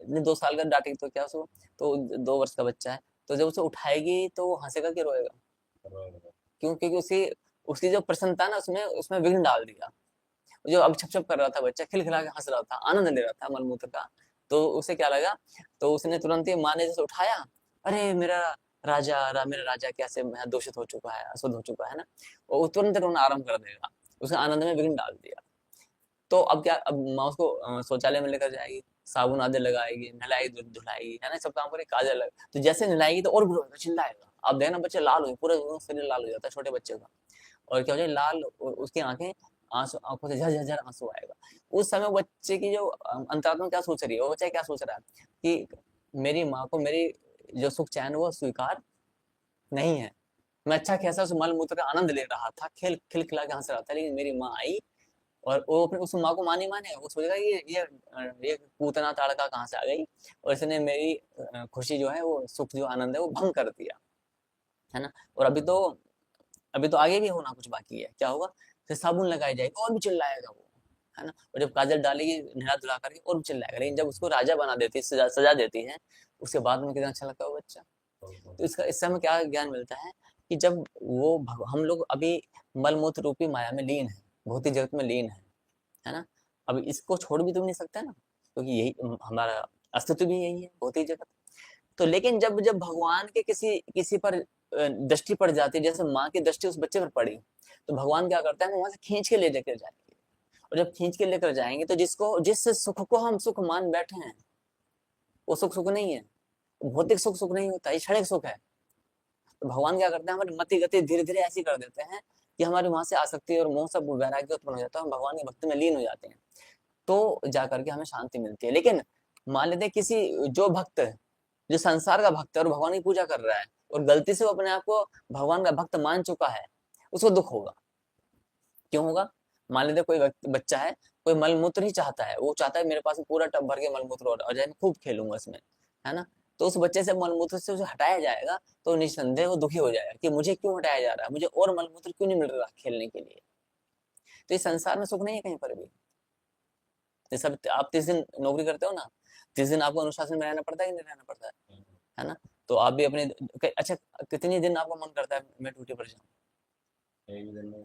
नहीं, 2 साल का डांटेगी तो क्या उसको, तो 2 वर्ष का बच्चा है, तो जब उसे उठाएगी तो वो हंसेगा कि रोएगा? रोएगा। क्यों? क्योंकि उसकी उसकी जो प्रसन्नता ना, उसमें उसमें विघ्न डाल दिया। जो अब छप छप कर रहा था बच्चा, खिलखिला के हंस रहा था, आनंद ले रहा था मलमूत्र का, तो उसे क्या लगा, तो उसने तुरंत ही माँ ने जैसे उठाया, अरे मेरा राजा कैसे दूषित हो चुका है, अशुद्ध हो चुका है ना, वो तुरंत रोना आरंभ कर देगा। उसने आनंद में विघ्न डाल दिया। तो अब क्या, अब माँ उसको शौचालय में लेकर जाएगी, साबुन आदि लगाएगी, नहलाएगी, धुलाएगी, है ना, सब काम करेगी, काजल लगा, तो जैसे नहलाएगी तो और भी रोएगा, चिल्लाएगा। आप देखना बच्चे लाल हो, पूरा शरीर लाल हो जाता है छोटे बच्चे का, और क्या हो जाए लाल, और उसकी आंखें, आंसू, आंखों से झरझर आंसू आएगा। उस समय बच्चे की जो अंतरात्मा क्या सोच रही है, वो बच्चा क्या सोच रहा है कि मेरी माँ को मेरी जो सुख चैन वो स्वीकार नहीं है। मैं अच्छा कैसा उस मल मूत्र का आनंद ले रहा था, खिला के हंस रहा था, लेकिन मेरी माँ आई और वो अपने उस माँ को माँ नहीं मानेगा, वो सोचेगा ये पूतना ताड़का कहाँ से आ गई, और इसने मेरी खुशी जो है, वो सुख जो आनंद है वो भंग कर दिया, है ना। और अभी तो आगे भी होना कुछ बाकी है। क्या होगा? फिर साबुन लगाई जाएगी और भी चिल्लाएगा वो, है ना। और जब काजल डालेगी नहला धुला करके और भी चिल्लाएगा। लेकिन जब उसको राजा बना देती है, सजा देती है, उसके बाद में कितना अच्छा लगता है वो बच्चा। तो इससे हमें क्या ज्ञान मिलता है, कि जब हम लोग अभी मलमूत्र रूपी माया में लीन है, भौतिक जगत में लीन है ना। अब इसको छोड़ भी तो नहीं सकते ना, क्योंकि यही हमारा अस्तित्व भी यही है, भौतिक जगत। तो लेकिन जब जब भगवान के किसी किसी पर दृष्टि पड़ जाती है, जैसे माँ की दृष्टि उस बच्चे पर पड़ी, तो भगवान क्या करता है, वहां से खींच के ले लेकर जाएंगे। और जब खींच के लेकर जाएंगे तो जिस सुख को हम सुख मान बैठे हैं, वो सुख सुख नहीं है, भौतिक सुख सुख नहीं होता, ये क्षणिक सुख है। तो भगवान क्या करते हैं, हमारी मति गति धीरे धीरे ऐसी कर देते हैं कि हमारी वहां से आसक्ति और मोह सब वैराग्य उत्पन्न हो जाता है, हम भगवान की भक्ति में लीन हो जाते हैं, तो जाकर के हमें शांति मिलती है। लेकिन मान लेते हैं किसी जो भक्त, जो संसार का भक्त है और भगवान की पूजा कर रहा है, और गलती से वो अपने आप को भगवान का भक्त मान चुका है, उसको दुख होगा। क्यों होगा? मान लेते कोई बच्चा है, कोई मलमूत्र ही चाहता है, वो चाहता है मेरे पास पूरा टब भर के मलमूत्र और जाए, मैं खूब खेलूंगा इसमें, है ना। तो उस बच्चे से मलमूत्र से उसे हटाया जाएगा, तो निस्संदेह वो दुखी हो जाएगा कि मुझे क्यों हटाया जा रहा है, मुझे और मलमूत्र क्यों नहीं मिल रहा खेलने के लिए। तो इस संसार में सुख नहीं है कहीं पर भी। ये सब आप 30 दिन नौकरी करते हो ना, 30 दिन आपको अनुशासन में रहना पड़ता है कि नहीं रहना पड़ता है ना? तो आप भी अपने अच्छा कितने दिन आपका मन करता है मैं ड्यूटी पर जाऊं? एक दिन में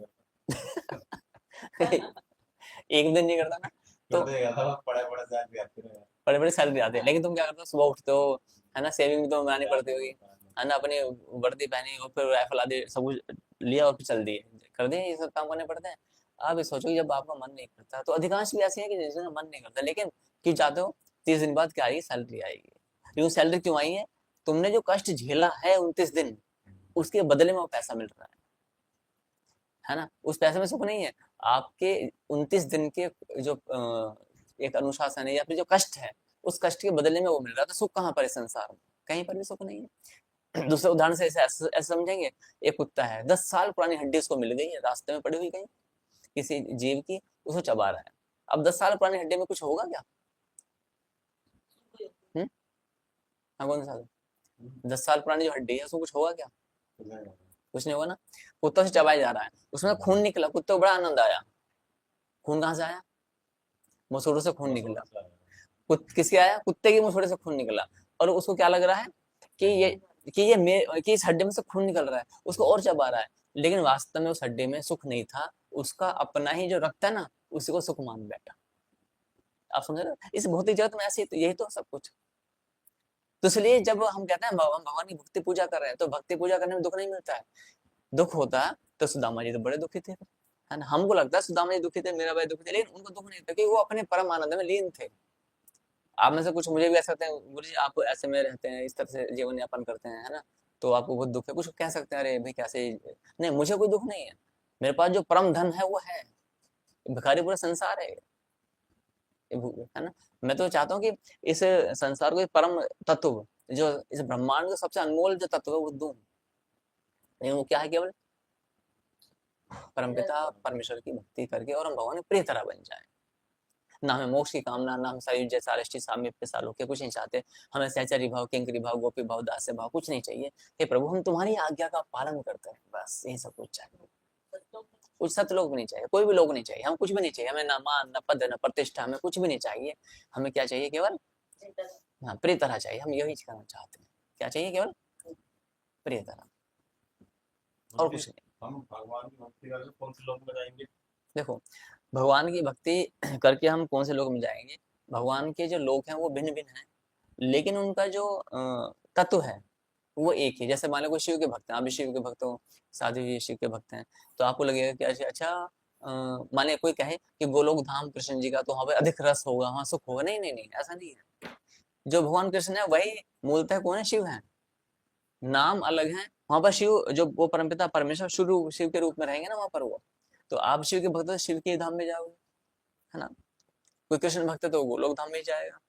एक दिन नहीं करता ना, तो बड़े बड़े सैलरी आते हैं, लेकिन तुम क्या करते हो, सुबह उठते हो है ना, सेविंग तो बनानी पड़ती होगी है ना, अपनी वर्दी पहनी और फिर राइफल आदि सब कुछ लिया और फिर चल दिए, कर दिए, ये सब काम करने पड़ते हैं। आप ये सोचो कि जब आपका मन नहीं करता, तो अधिकांश भी ऐसे हैं कि जिनका मन नहीं करता, लेकिन क्यों चाहते हो, 30 दिन बाद क्या आएगी, सैलरी आएगी। क्यों सैलरी क्यों आई है? तुमने जो कष्ट झेला है 29 दिन, उसके बदले में वो पैसा मिल रहा है ना, उस पैसे में सुख नहीं है। आपके 29 दिन के जो एक अनुशासन है या फिर जो कष्ट है, उस कष्ट के बदले में वो मिल रहा है, तो सुख कहाँ पर है संसार में? कहीं पर भी सुख नहीं है। दूसरे उदाहरण से ऐसे समझेंगे, एक कुत्ता है, 10 साल पुरानी हड्डी उसको मिल गई है रास्ते में पड़ी हुई कहीं किसी जीव की, उसको चबा रहा है। अब 10 साल पुरानी हड्डी में कुछ होगा क्या? हाँ, कौन सा 10 साल पुरानी जो हड्डी है उसको कुछ होगा क्या? कुछ नहीं होगा ना। कुत्ता से चबाया जा रहा है, उसमें खून निकला, कुत्ते को बड़ा आनंद आया। खून कहाँ से आया? मसूड़ों से खून निकला। किसके आया? कुत्ते की मसूड़े से खून निकला, और उसको क्या लग रहा है कि इस हड्डी में से खून निकल रहा है, उसको और चबा रहा है, लेकिन वास्तव में उस हड्डी में सुख नहीं था, उसका अपना ही जो रक्त है ना, उसी को सुख मान बैठा। आप समझ रहे हो? इस भौतिक जगत में ऐसे यही तो सब कुछ। तो इसलिए जब हम कहते हैं भगवान की भक्ति पूजा कर रहे हैं, तो भक्ति पूजा करने में दुख नहीं मिलता है। दुख होता है तो सुदामा जी तो बड़े दुखी थे, है ना। हमको लगता है सुदामा जी दुखी थे, मेरा भाई दुखी थे, लेकिन उनको दुख नहीं था, क्योंकि वो अपने परम आनंद में लीन थे। आप में से कुछ मुझे भी ऐसा कहते हैं, गुरु जी आप ऐसे में रहते हैं, इस तरह से जीवन यापन करते हैं, है ना, तो आपको बहुत दुख है। कुछ कह सकते हैं अरे भाई कैसे, नहीं, मुझे कोई दुख नहीं है। मेरे पास जो परम धन है वो है, भिखारी पूरा संसार है, है ना। मैं तो चाहता हूँ कि इस संसार को परम तत्व, जो इस ब्रह्मांड का सबसे अनमोल जो तत्व है वो दूं, लेकिन वो क्या है, केवल परमपिता परमेश्वर की भक्ति करके और हम भगवान के प्रिय तरह बन जाए। ना हमें मोक्ष की कामना, ना हम शरीर जैसा अरिष्टि सामीप्य सालोक्य कुछ नहीं चाहते। हमें सहचर्य भाव, किंकरी भाव, गोपी भाव, दास्य भाव कुछ नहीं चाहिए। हे प्रभु, हम तुम्हारी आज्ञा का पालन करते हैं, बस यही सब कुछ चाहिए। कुछ सतलोक भी नहीं चाहिए, कोई भी लोग नहीं चाहिए, हम कुछ भी नहीं चाहिए, हमें ना मान, ना पद, ना प्रतिष्ठा, हमें कुछ भी नहीं चाहिए। हमें क्या चाहिए? केवल हाँ, प्रिय तरह चाहिए। हम यही करना चाहते हैं। क्या चाहिए? केवल प्रिय तरह, और कुछ नहीं। हम भगवान की भक्ति करके कौन से लोग में जाएंगे? देखो, भगवान की भक्ति करके हम कौन से लोग में जाएंगे? भगवान के जो लोग हैं वो भिन्न भिन्न हैं, लेकिन उनका जो तत्व है वो एक ही। जैसे मान लो कोई शिव के भक्त हैं, आप भी शिव के भक्त हो, साधु जी शिव के भक्त हैं, तो आपको लगेगा कि अच्छा मान लिया कोई कहे कि गोलोक धाम कृष्ण जी का, तो वहां पर अधिक रस होगा, वहां सुख होगा। नहीं नहीं नहीं, ऐसा नहीं है। जो भगवान कृष्ण है वही मूलतः कौन है? शिव है। नाम अलग है, वहां पर शिव जो वो परमपिता परमेश्वर शुरू शिव के रूप में रहेंगे ना वहां पर वो, तो आप शिव के भक्त हो, शिव के धाम में जाओगे, है ना। कोई कृष्ण भक्त है तो गोलोक धाम में जाएगा।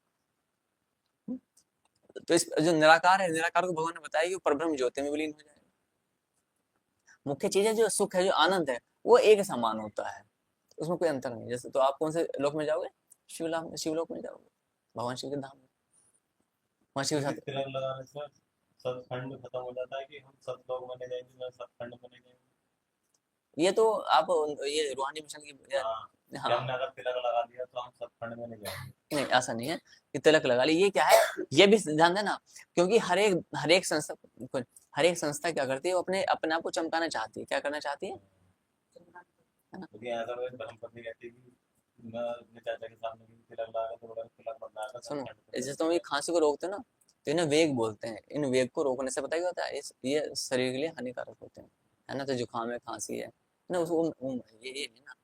तो इस जो निराकार है, निराकार को भगवान ने बताया कि परब्रह्म ज्योति में विलीन हो जाएगा। मुख्य चीज है जो सुख है, जो आनंद है, वो एक समान होता है, उसमें कोई अंतर नहीं। जैसे तो आप कौन से लोक में जाओगे? शिवलोक में जाओगे, भगवान शिव के धाम में, वहां शिव साथ। तिलक लगाने से सतखंड खत्म हो जाता है कि हम सब लोग बने जाएंगे, सतखंड बने जाएंगे? ये तो आप ये रूहानी मिशन की हाँ, हमने अगर तिलक लगा दिया तो हम सतखंड में नहीं जाएंगे। नहीं, ऐसा नहीं है कि तिलक लगा ली, ये क्या है, ये भी ध्यान देना, क्योंकि हर एक संस्था क्या करती है, वो अपने अपने आप को चमकाना चाहती है। क्या करना चाहती है ना। क्योंकि ऐसा कोई धर्मपत्नी कहती है कि मैं अपने चाचा के सामने भी तिलक लगा तो बोला तिलक बन रहा सुनो, था। जैसे तुम ये खांसी को रोकते हो ना, तो इन्हें वेग बोलते हैं। इन वेग को रोकने से पता क्या होता है, ये शरीर के लिए हानिकारक होते हैं, है ना। तो जुकाम है, खांसी है ना, उसको ये है ना,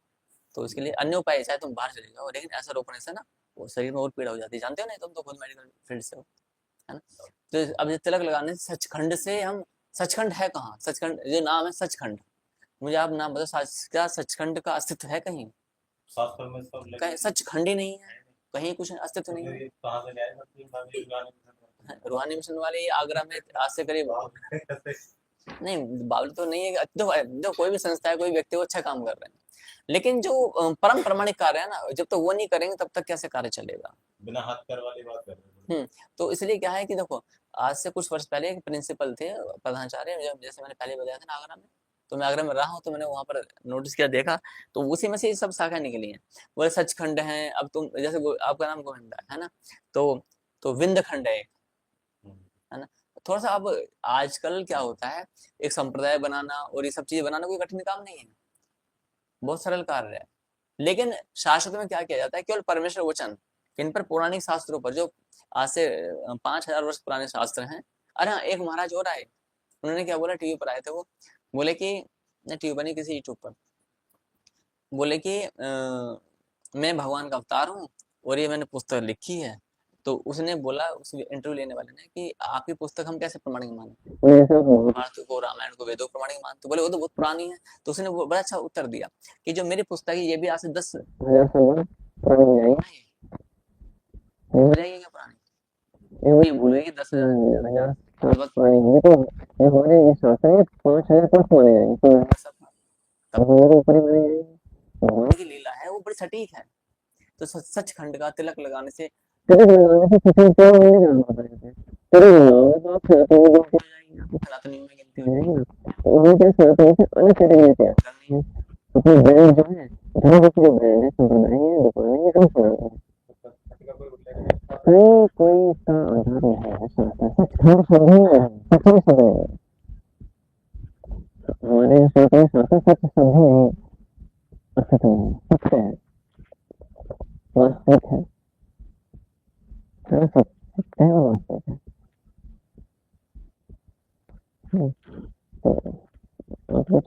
तो इसके लिए अन्य उपाय, चाहे तुम बाहर चले जाओ, लेकिन ऐसा रोकने से ना वो शरीर में और पीड़ा हो जाती है। जानते हो नहीं, तुम तो खुद मेडिकल फील्ड से हो, है ना। तो अब ये तिलक लगाने से सचखंड से हम, सचखंड है कहाँ? सचखंड जो नाम है सचखंड, मुझे आप नाम बताओ, क्या सचखंड का अस्तित्व है कहीं? शास्त्र में सब कहीं सचखंड ही नहीं है, कहीं कुछ अस्तित्व नहीं है। कहाँ से जाएगा? रूहानी मिशन वाले ये आगरा में आज से करीब नहीं, बावल तो नहीं है। जो कोई भी संस्था है, कोई व्यक्ति, वो अच्छा काम कर रहे हैं, लेकिन जो परम प्रमाणिक कार्य है ना, जब तक वो नहीं करेंगे तब तक कैसे कार्य चलेगा? बिना हाथ पैर वाली बात कर रहे हैं। तो इसलिए क्या है कि देखो, आज से कुछ वर्ष पहले एक प्रिंसिपल थे, प्रधानाचार्य, जैसे मैंने पहले बताया था ना आगरा में, तो मैं आगरा में रहा हूँ, तो मैंने वहां पर नोटिस किया, देखा, तो उसी में से ये सब शाखा निकली हैं। बोले सचखंड है, अब तुम जैसे आपका नाम गोविंदा है ना, तो विंद खंड है ना। थोड़ा सा अब आजकल क्या होता है, एक संप्रदाय बनाना और ये सब चीजें बनाना कोई कठिन काम नहीं है, बहुत सरल कार्य है। लेकिन शास्त्र में क्या किया जाता है, केवल परमेश्वर वचन, इन पर पौराणिक शास्त्रों पर, जो आज से 5,000 वर्ष पुराने शास्त्र हैं। अरे हाँ, एक महाराज और आए, उन्होंने क्या बोला, टीवी पर आए थे वो, बोले कि टीवी पर नहीं, किसी यूट्यूब पर, बोले कि मैं भगवान का अवतार हूँ और ये मैंने पुस्तक लिखी है। तो उसने बोला, उस इंटरव्यू लेने वाले ने, कि आपकी पुस्तक हम कैसे प्रमाणिक माने, भारत को, रामायण को, वेदों को प्रमाणिक मानते, बोले वो तो बहुत पुरानी है। तो उसने बड़ा अच्छा उत्तर दिया कि जो मेरी पुस्तक है ये भी आज से 10,000 साल पुरानी हो जाएगी, हो जाएगी क्या पुरानी, ये बोलेगी 10,000 साल बाद पुरानी होगी, तो ये हमारे ये शास्त्र में 5,000 वर्ष माने जाएंगे, तो तब हमारे ऊपर ही माने जाएंगे। भगवान की लीला है, वो बड़ी सटीक है। तो सचखंड का तिलक लगाने से, तिलक लगाने से सचखंड क्या नहीं जान पाता है, तिलक लगाओगे तो आप सनातनी में गिनती हो जाएंगे, आप सनातनी में गिनती हो जाएंगे ना। तो उन्हें क्या सनातनी से अन्य कैटेगरी तैयार करनी है, अपनी ब्रांड जो है, धर्म की जो ब्रांड है, संप्रदाय है, दुकान है, ये सब सनातन है, कोई इसका आधार नहीं है। सचखंड शब्द ही नहीं है, सच शब्द नहीं है हमारे सनातन शास्त्र, सच शब्द ही नहीं, असत नहीं, सत्य है, वास्तविक है, सत्य है और वास्तविक है। तो और कुछ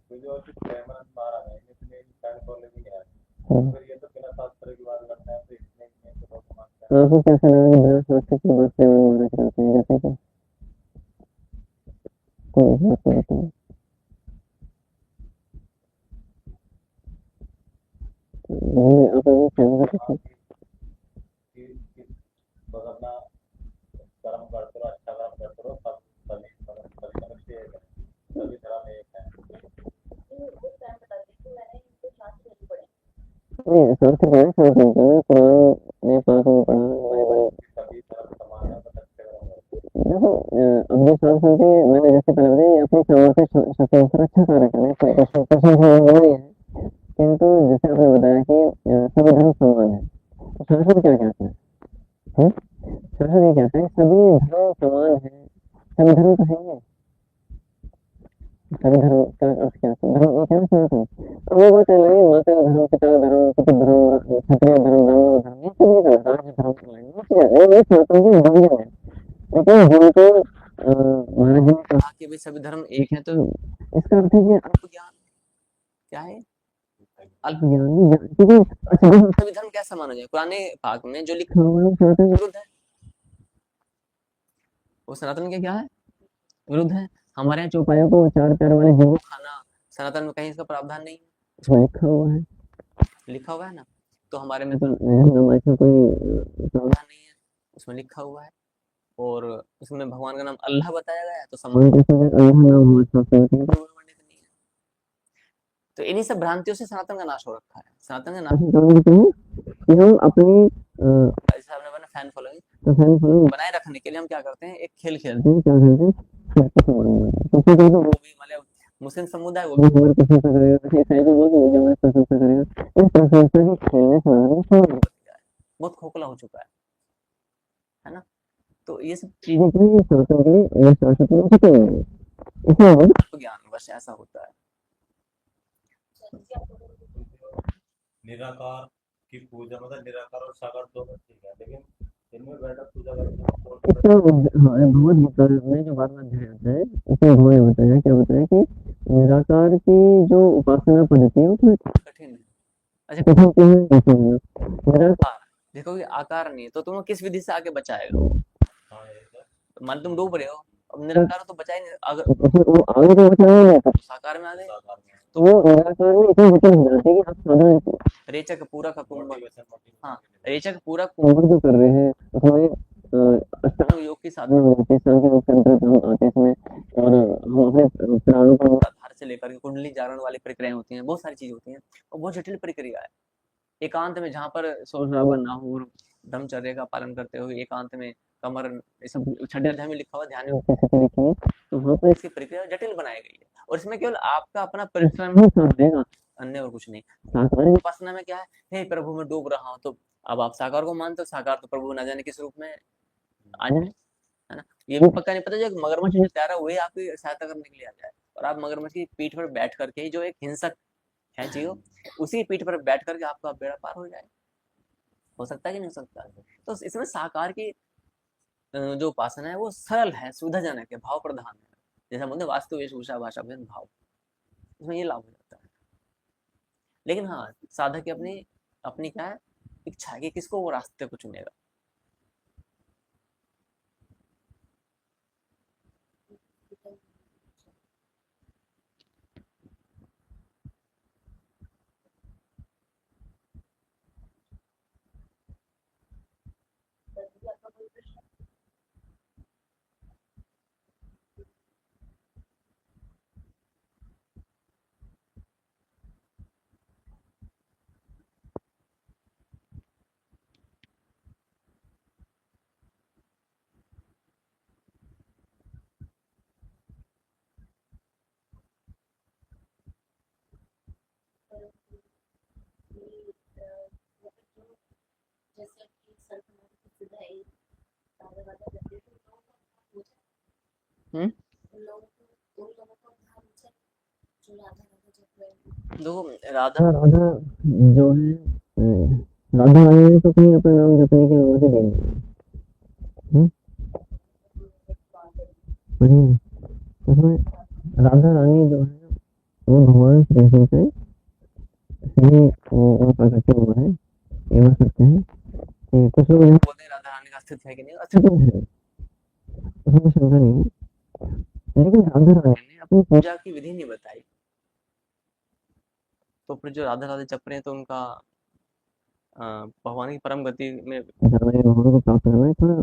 मुझे और कुछ प्रेमानंद महाराज है, इसलिए फैन फॉलोइंग है। फिर ये तो बिना शास्त्र की बात करते हैं, तो इसमें तो लोग मानते हैं। आपको कैसा लगा कि बिना शास्त्र की बात प्रेमानंद महाराज करते हैं, जैसे कि कोई बात नहीं होती है, आप अभी फैमिली के कि बस अपना कर्म करते रहो, अच्छा कर्म करते रहो, सब सभी मनुष्य एक है, सभी धर्म एक है। उस टाइम बता दी कि मैंने इनके शास्त्र नहीं पढ़े। नहीं, शास्त्र पढ़े, शास्त्र नहीं पढ़े, कुरान में पाक में पढ़ा, बाइबल, सभी धर्म समान है, बस अच्छे कर्म करते देखो अपने शास्त्र के, मैंने जैसे पहले बताया, अपनी सामर्थ्य शक्ति अनुसार अच्छा कार्य करें, कोई प्रशंसा नहीं है, किंतु जैसे आपने बताया कि सभी धर्म समान है, तो शास्त्र क्या कहते हैं, शास्त्र ये कहते हैं सभी धर्म समान है, सभी धर्म तो है ही है, सभी धर्म का अर्थ क्या है, धर्म एक है ना, सनातन। अब वो बात अलग है, माता का धर्म, पिता का धर्म, कुटुंब धर्म, क्षत्रिय धर्म, ब्राह्मण धर्म, ये सब ये राज्य धर्म ये सनातन की डिवीजन है। लेकिन जिनको महाराज जी ने कहा कि भाई सभी धर्म एक है, तो इसका अर्थ है कि अल्प ज्ञान क्या है, अल्प ज्ञान, क्योंकि सभी धर्म क्या समान हो जाए, पुराने पाक में जो लिखा हुआ है वो सनातन के विरुद्ध है, वो सनातन के क्या है, विरुद्ध है। हमारे यहाँ चौपाइयों को, 4 पैर वाले जीवों को खाना, सनातन में कहीं इसका प्रावधान नहीं है, उसमें लिखा हुआ है ना। तो हमारे में तो ऐसा कोई प्रावधान नहीं है, उसमें लिखा हुआ है, और उसमें भगवान का नाम अल्लाह बताया गया है, तो समान कैसे अल्लाह नाम हुआ, नहीं है। तो इन्हीं सब भ्रांतियों से सनातन का नाश हो रखा है। सनातन का नाश कि हम अपनी जैसे आपने बना फैन फॉलोइंग, तो फैन फॉलोइंग बनाए रखने के लिए हम क्या करते हैं, एक खेल खेलते हैं, क्या खेलते हैं, तो वो भी मतलब मुस्लिम समुदाय, वो भी हमारी प्रशंसा करेगा, ईसाई को बोल, वो भी हमारी प्रशंसा करेगा, इस प्रशंसा के खेलने से बहुत खोखला हो चुका है ना। तो ये सब चीजें के लिए शासन के लिए, ये शासन के लिए खत्म हो गई, इसमें ज्ञान बस ऐसा होता है। निराकार की पूजा, मतलब निराकार और साकार दोनों ठीक है, लेकिन इनमें बैठक पूजा करते हैं। भगवत गीता में जो 12वां अध्याय आता है, उसमें भगवान ने बताया, क्या बताया कि निराकार की जो उपासना पद्धति है वो थोड़ी कठिन है। अच्छा, कठिन क्यों है, कैसे है निराकार, देखो कि आकार नहीं है, तो तुम किस विधि से आगे बचाएगा, मान तुम डूब रहे हो, अब निराकार तो बचा ही नहीं, अगर वो आगे तो बचा नहीं, तो साकार में आ गए, तो वो निराकार में इतने वचन हो जाते हैं कि आप साधारण रेचक पूरक कुंभक, हाँ रेचक पूरक कुंभक जो कर रहे हैं, उसमें अष्टांग योग की साधना हो जाती है, सांख्य योग के अंतर्गत हम आते हैं इसमें, और हम अपने प्राणों को आधार से लेकर कुंडली जागरण वाली प्रक्रियाएं होती हैं, बहुत सारी चीजें होती हैं, और बहुत जटिल प्रक्रिया है। एकांत में जहाँ पर शोर शराबा ना हो, ब्रह्मचर्य का पालन करते हुए एकांत में कमर, ये सब छठे अध्याय में लिखा हुआ, ध्यान में स्थिति लिखी है, तो वहाँ पर इसकी प्रक्रिया जटिल बनाई गई है और इसमें केवल आपका अपना परिश्रम ही साथ देगा, अन्य और कुछ नहीं। साकार उपासना में क्या है, हे प्रभु मैं डूब रहा हूँ, तो अब आप साकार को मानते हो, साकार तो प्रभु न जाने किस रूप में आ जाए, है ना। ये भी पक्का नहीं पता जो मगरमच्छ जो तैरा वही आपकी सहायता करने के लिए आ जाए, और आप मगरमच्छ की पीठ पर बैठ करके ही, जो एक हिंसक है जीव, उसी पीठ पर बैठ करके आपका बेड़ा पार हो जाए। हो सकता है कि नहीं हो सकता। तो इसमें साकार की जो उपासना है वो सरल है, सुविधाजनक है, भाव प्रधान है, जैसा बोलते वास्तु वेशभूषा भाषा भेद भाव, इसमें ये लाभ हो जाता है। लेकिन हाँ, साधक की अपनी अपनी क्या है इच्छा है कि किसको वो रास्ते को चुनेगा। आपका कोई प्रश्न? जैसे कि सर्वनाम की सुधाई सारे वाला करते थे, तो उन लोगों को उद्धार हो जाए जो राधा राधा जप रहे हैं। देखो राधा राधा जो है राधा रानी ने तो कहीं अपना नाम जपने की अनुमति दे दी, उसमें राधा रानी जो है वो भगवान श्री कृष्ण से ही प्रकट हुआ है। ये बात सत्य है कि कुछ लोग बोलते हैं राधा रानी का अस्तित्व है कि नहीं, अस्तित्व है, उसमें कोई शंका नहीं है, लेकिन राधा रानी ने अपनी पूजा की विधि नहीं बताई। तो फिर जो राधा राधा जप रहे हैं तो उनका भगवान की परम गति में भगवान को प्राप्त करना है थोड़ा,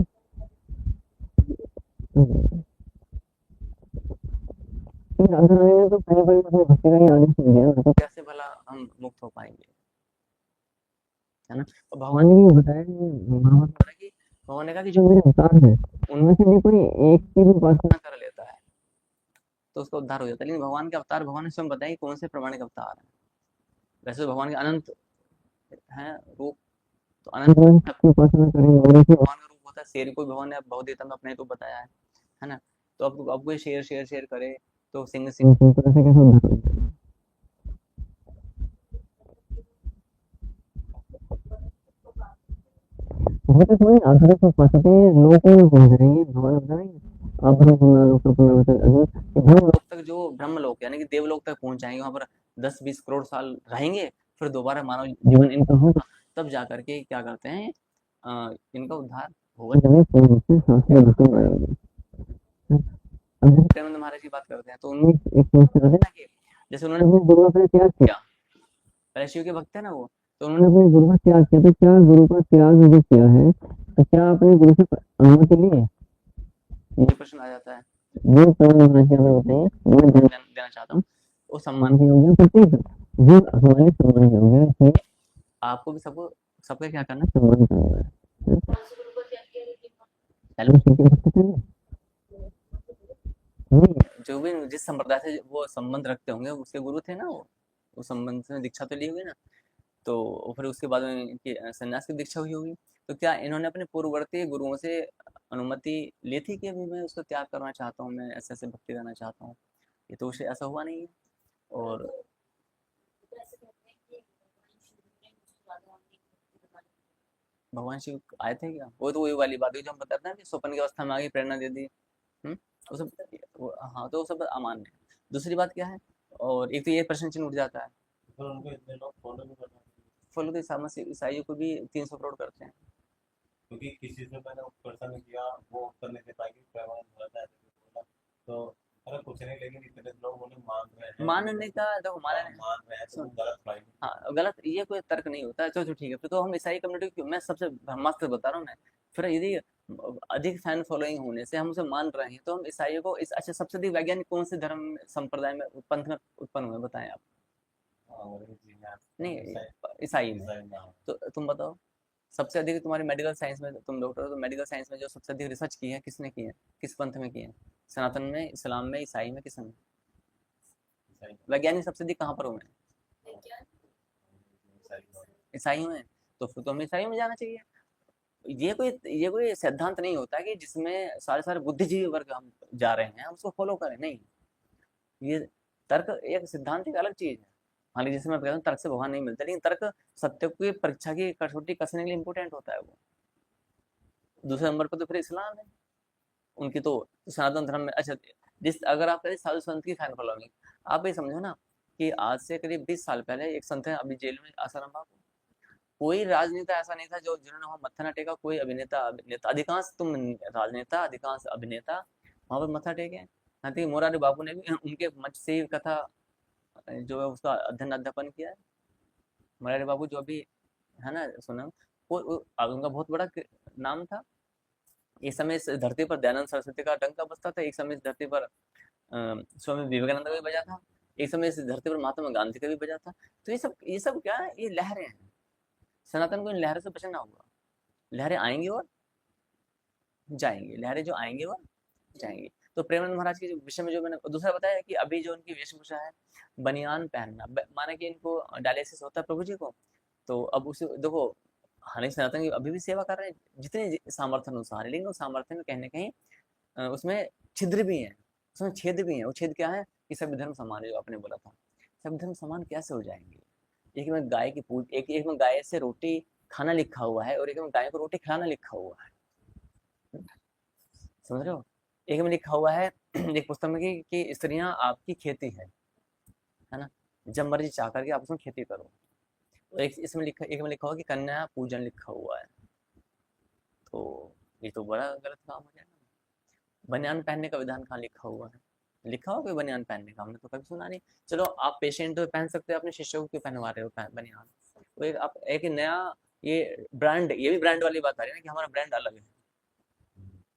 राधा रानी ने तो पहले पहले अपनी भक्ति का ही आदेश दिया, तो कैसे भला हम मुक्त हो पाएंगे, है ना। और भगवान ने भी बताया कि भगवान ने कहा कि जो मेरे अवतार है उनमें से भी कोई एक की भी उपासना कर लेता है तो उसका उद्धार हो जाता है। लेकिन भगवान के अवतार भगवान ने स्वयं बताया कि कौन से प्रमाणिक अवतार है। वैसे भगवान के अनंत है रूप, तो अनंत सबकी उपासना करेंगे, भगवान का रूप होता है शेर, कोई भगवान ने भगवद्गीता में अपने रूप बताया है ना। तो अब कोई शेर शेर शेर करे तो सिंह सिंह तो ऐसे कैसे उद्धार हो जाएगा। वो तो थोड़ी आखिर तक पहुंचते लोग में पहुंच जाएंगे, भगवान बताएंगे आप ब्रह्म लोक तक, जो ब्रह्म लोक यानी कि देवलोक तक पहुंच जाएंगे, वहां पर 10-20 करोड़ साल रहेंगे, फिर दोबारा मानव जीवन इनका होगा, तब जा करके क्या करते हैं इनका उद्धार होगा, जब ये पूर्ण रूप से शास्त्रीय भक्ति में आएंगे। अब जैसे प्रेमानंद महाराज की बात करते हैं तो उनमें एक समस्या है ना कि जैसे उन्होंने अपने गुरु का त्याग किया, पहले शिव के भक्त है ना वो, तो उन्होंने अपने गुरु का त्याग किया, तो क्या गुरु का त्याग जो किया है तो क्या अपने गुरु से अनुमति ली है, ये प्रश्न आ जाता है। वो प्रमाण बताइए, मैं देना चाहता हूँ, वो सम्मान के योग्य प्रत्येक जो हमारे सम्मान के योग्य है, इसलिए आपको भी सबको सबका क्या करना है, सम्मान करना है। पहले शिव के भक्त थे जो भी जिस संप्रदाय से वो संबंध रखते होंगे उसके गुरु थे ना, वो उस संबंध से दीक्षा तो ली होगी ना, तो फिर उसके बाद में इनकी सन्यास की दीक्षा हुई होगी। तो क्या इन्होंने अपने पूर्ववर्ती गुरुओं से अनुमति ली थी कि अभी मैं उसको त्याग करना चाहता हूँ, मैं ऐसे ऐसे भक्ति करना चाहता हूँ, ये तो उसे ऐसा हुआ नहीं है। और भगवान शिव आए थे क्या, वो तो वही वाली बात है जो हम बताते हैं कि स्वप्न की अवस्था में आगे प्रेरणा दे दी, वो सब हाँ, तो वो सब अमान्य है। दूसरी बात क्या है, और एक तो ये प्रश्न चिन्ह उठ जाता है, फॉलो तो ईसाइयों को भी 300 करोड़ करते हैं, क्योंकि किसी से मैंने प्रश्न किया वो उत्तर नहीं दे पाई, तो अरे कुछ नहीं, लेकिन इतने लोग उन्हें मानने का देखो मान रहे हैं तो गलत पाएंगे। हाँ गलत, ये कोई तर्क नहीं होता है। चलो ठीक है, फिर तो हम ईसाई कम्युनिटी, मैं सबसे मस्त बता रहा हूँ मैं, फिर यदि अधिक फैन फॉलोइंग होने से हम उसे मान रहे हैं तो हम ईसाइयों को इस अच्छा सबसे अधिक वैज्ञानिक कौन से धर्म संप्रदाय में पंथ में उत्पन्न हुए बताएं आप। नहीं ईसाई में, तो तुम बताओ। सबसे अधिक तुम्हारी मेडिकल साइंस में, तुम डॉक्टर हो तो मेडिकल साइंस में जो सबसे अधिक रिसर्च की है किसने की है, किस पंथ में की है? सनातन में, इस्लाम में, ईसाई में, किसने? ईसाई वैज्ञानिक सबसे अधिक कहाँ पर हुए हैं? विज्ञान ईसाइयों में। तो फिर तो हमें ईसाइयों में जाना चाहिए। ये कोई सिद्धांत नहीं होता कि जिसमें सारे सारे बुद्धिजीवी वर्ग हम जा रहे हैं, हम उसको फॉलो करें, नहीं। ये तर्क एक सिद्धांत एक अलग चीज है। हालांकि जैसे मैं कहता हूँ तर्क से भगवान नहीं मिलता, लेकिन तर्क सत्य की परीक्षा की कसौटी कसने के लिए इम्पोर्टेंट होता है वो। दूसरे नंबर पर तो फिर इस्लाम है, उनकी तो सनातन धर्म में। अच्छा, जिस अगर आप कहें साधु संत की फैन फॉलोइंग, आप ये समझो ना कि आज से करीब 20 साल पहले एक संत है, अभी जेल में, आसाराम बापू। कोई राजनेता ऐसा नहीं था जो जिन्होंने वहां मत्था ना टेका। कोई अभिनेता अभिनेता अधिकांश तुम राजनेता, अधिकांश अभिनेता वहां पर मत्था टेके। यहाँ तक कि मोरारी बाबू ने भी उनके मंच से ही कथा जो है उसका अध्ययन किया है। मोरारी बाबू जो अभी है ना, सुना उनका बहुत बड़ा नाम था। एक समय इस धरती पर दयानंद सरस्वती का डंका बजता था, एक समय इस धरती पर स्वामी विवेकानंद का भी बजा था, एक समय इस धरती पर महात्मा गांधी का भी बजा था। तो ये सब क्या है, ये लहरें हैं। सनातन को इन लहरों से बचना होगा। लहरें आएंगी और जाएंगी, लहरें जो आएंगी और जाएंगी। तो प्रेमानंद महाराज के विषय में जो मैंने दूसरा बताया कि अभी जो उनकी वेशभूषा है, बनियान पहनना, माना कि इनको डायलिसिस होता है प्रभु जी को, तो अब उसे देखो, हालांकि सनातन की अभी भी सेवा कर रहे हैं जितने सामर्थ्य अनुसार है, लेकिन उस सामर्थ्य में कहीं ना कहीं उसमें छिद्र भी है, उसमें छेद भी है। वो छेद क्या है कि सभी धर्म समान है, जो आपने बोला था। सभी धर्म समान कैसे हो जाएंगे? एक में गाय की पूज, एक में गाय से रोटी खाना लिखा हुआ है, और एक में गाय को रोटी खिलाना लिखा हुआ है। समझ रहे हो? एक में लिखा हुआ है एक पुस्तक में कि स्त्रियां आपकी खेती है ना, जब मर्जी चाह करके आप उसमें खेती करो। और एक में लिखा हुआ कि कन्या पूजन लिखा हुआ है। तो ये तो बड़ा गलत काम हो जाएगा। बनियान पहनने का विधान कहाँ लिखा हुआ है? लिखा हुआ कोई बनियान पहनने का? हमने तो कभी सुना नहीं। चलो आप पेशेंट तो पहन सकते हो, अपने शिष्यों को क्यों पहनवा रहे हो बनियान? वो एक नया ये ब्रांड, ये भी ब्रांड वाली बात आ रही है ना कि हमारा ब्रांड अलग है।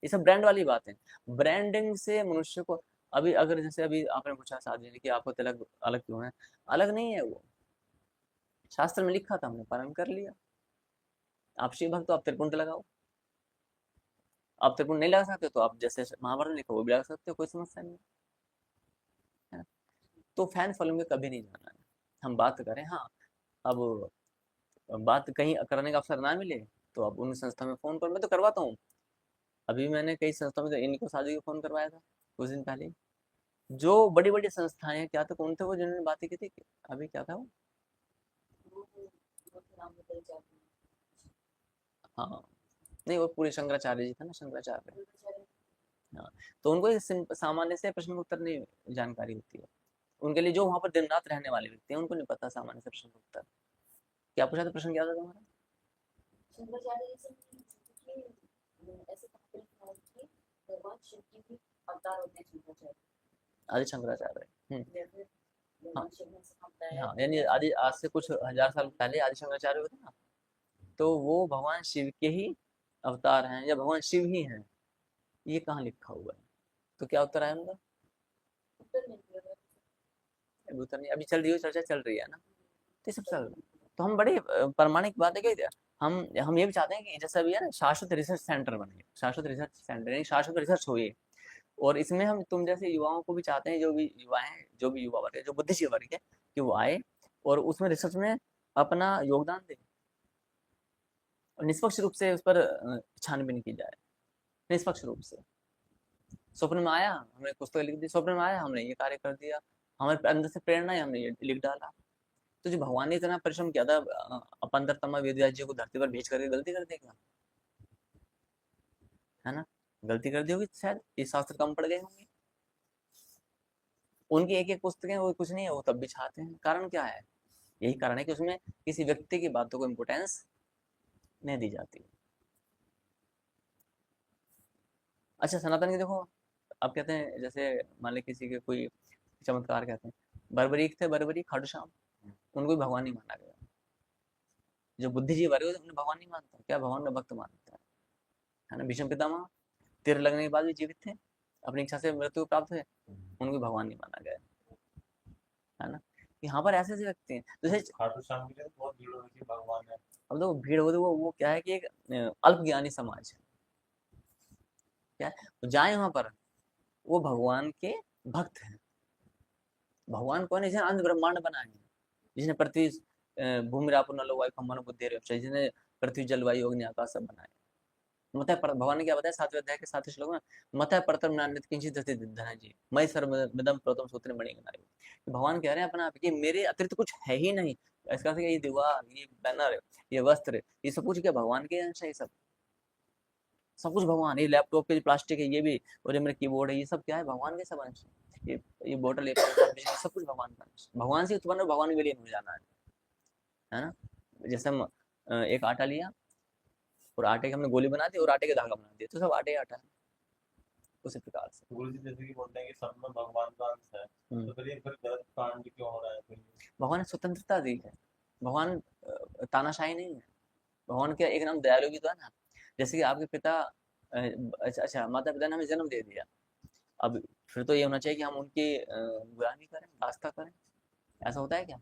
ये सब ब्रांड वाली बात है। ब्रांडिंग से मनुष्य को, अभी अगर जैसे अभी आपने पूछा साथ कि आपको तिलक अलग क्यों है, अलग नहीं है वो, शास्त्र में लिखा था, हमने पालन कर लिया। आप शिव भक्त हो, आप त्रिपुंड लगाओ। आप त्रिपुंड नहीं लगा सकते तो आप जैसे महाभारत में लिखा वो भी लगा सकते हो, कोई समस्या नहीं है ना। तो फैन फॉलोइंग में कभी नहीं जाना है। हम बात करें, हाँ, अब बात कहीं करने का अवसर ना मिले तो अब उन संस्था में फोन कर, मैं तो करवाता हूँ। अभी मैंने कई संस्थाओं में इनको शादी को फोन करवाया था कुछ दिन पहले। जो बड़ी बड़ी संस्थाएं, क्या तो कौन थे वो जिन्होंने बातें की थी, अभी क्या था वो, वो नाम बदल जाते हाँ, नहीं वो पूरे शंकराचार्य जी था ना, शंकराचार्य। हैं। हाँ, तो उनको एक सामान्य से प्रश्न उत्तर नहीं जानकारी होती है। उनके लिए जो वहां पर दिन रात रहने वाले व्यक्ति हैं उनको नहीं पता सामान्य से प्रश्न उत्तर। क्या पूछा था, प्रश्न क्या था तुम्हारा? शंकराचार्य जी से ऐसे कहा कि भगवान शिव की भी अवतार होते हैं शंकराचार्य। आदि शंकराचार्य। हाँ भगवान शिव ने ऐसा बताया हाँ, यानी आदि, आज से कुछ हजार साल पहले आदि शंकराचार्य हुए थे ना, तो वो भगवान शिव के ही अवतार हैं या भगवान शिव ही हैं, ये कहाँ लिखा हुआ है? तो क्या उत्तर आया उनका? उत्तर नहीं दिया गया। अभी उत्तर नहीं, अभी चल रही हो, चर्चा चल रही है ना, तो ये सब चल रहा है। तो हम बड़े प्रामाणिक बात है कि हम ये भी चाहते हैं कि जैसा भी है ना, शाश्वत रिसर्च सेंटर बने, शाश्वत रिसर्च सेंटर यानी शाश्वत रिसर्च हो ये। और इसमें हम तुम जैसे युवाओं को भी चाहते हैं, जो भी युवा हैं, जो भी युवा वर्ग है, जो बुद्धिजीवी वर्ग है, कि वो आए और उसमें रिसर्च में अपना योगदान दे, और निष्पक्ष रूप से उस पर छानबीन की जाए, निष्पक्ष रूप से। स्वप्न में आया, हमने पुस्तक लिख दी, स्वप्न में आया, हमने ये कार्य कर दिया, हमारे अंदर से प्रेरणा है, हमने ये लिख डाला। तो जो भगवान ने इतना परिश्रम किया था, अपंदरतमा वेदव्यास जी को धरती पर भेज करके गलती कर देगा, है ना? गलती कर दी होगी शायद, ये शास्त्र कम पड़ गए होंगे। उनकी एक एक पुस्तकें वो कुछ नहीं है, वो तब भी छाते हैं। कारण क्या है? यही कारण है कि उसमें किसी व्यक्ति की बातों को इम्पोर्टेंस नहीं दी जाती। अच्छा, सनातन की देखो, अब कहते हैं जैसे मान ली किसी के कोई चमत्कार कहते हैं, बर्बरीक थे, बर्बरी खाटू श्याम, उनको भी भगवान नहीं माना गया। जो बुद्धिजीवी वर्ग है उन्हें भगवान नहीं मानता, क्या भगवान का भक्त मानता है ना। भीष्म पितामह तीर लगने के बाद भी जीवित थे, अपनी इच्छा से मृत्यु प्राप्त हुए, उनको भगवान नहीं माना गया, है ना। यहाँ पर ऐसे ऐसे व्यक्ति हैं जैसे खाटू श्याम के लिए तो बहुत भीड़ हुई थी, भगवान ने अब तो भीड़ हो तो वो क्या है कि एक अल्पज्ञानी समाज है, क्या है, तो जाए वहां पर, वो भगवान के भक्त हैं। भगवान कौन है? जिसने अंध ब्रह्मांड बनाए हैं, जिसने पृथ्वी भूमि रापु नलो वायु खम मनो बुद्धि रेव, जिसने पृथ्वी जलवायु अग्नि आकाश सब बनाए। मतः भगवान ने क्या बताया 7वें अध्याय के 7वें श्लोक में, मतः परतम नान्यत् किंचित् दति धनंजय मयि सर्वमिदं प्रोतम सूत्रे मणिगणाय। भगवान कह रहे हैं अपना आप कि मेरे अतिरिक्त कुछ है ही नहीं। इसका अर्थ है ये दीवार, ये बैनर, ये वस्त्र, ये सब कुछ क्या भगवान के अंश है? ये सब सब कुछ भगवान, ये लैपटॉप के प्लास्टिक है ये भी, और ये मेरा कीबोर्ड है, ये सब क्या है? भगवान के सब अंश है। ये बोतल, ये सब कुछ भगवान का अंश, भगवान से उत्पन्न, भगवान के लिए मिल जाना है ना। जैसे हम एक आटा लिया और आटे की हमने गोली बना दी और आटे के धागा बना दिया, तो सब आटे ही आटा है। उसी प्रकार से गुरु जी जैसे कि बोलते हैं कि सब में भगवान का अंश है, तो फिर ये फिर गलत कांड क्यों हो रहा है फिर? भगवान ने स्वतंत्रता दी है। भगवान तानाशाही नहीं है। भगवान के एक नाम दयालु भी तो है ना। जैसे कि आपके पिता अच्छा माता पिता ने हमें जन्म दे दिया, अब फिर तो ये होना चाहिए कि हम उनकी गुलामी करें, दास्ता करें। ऐसा होता है क्या?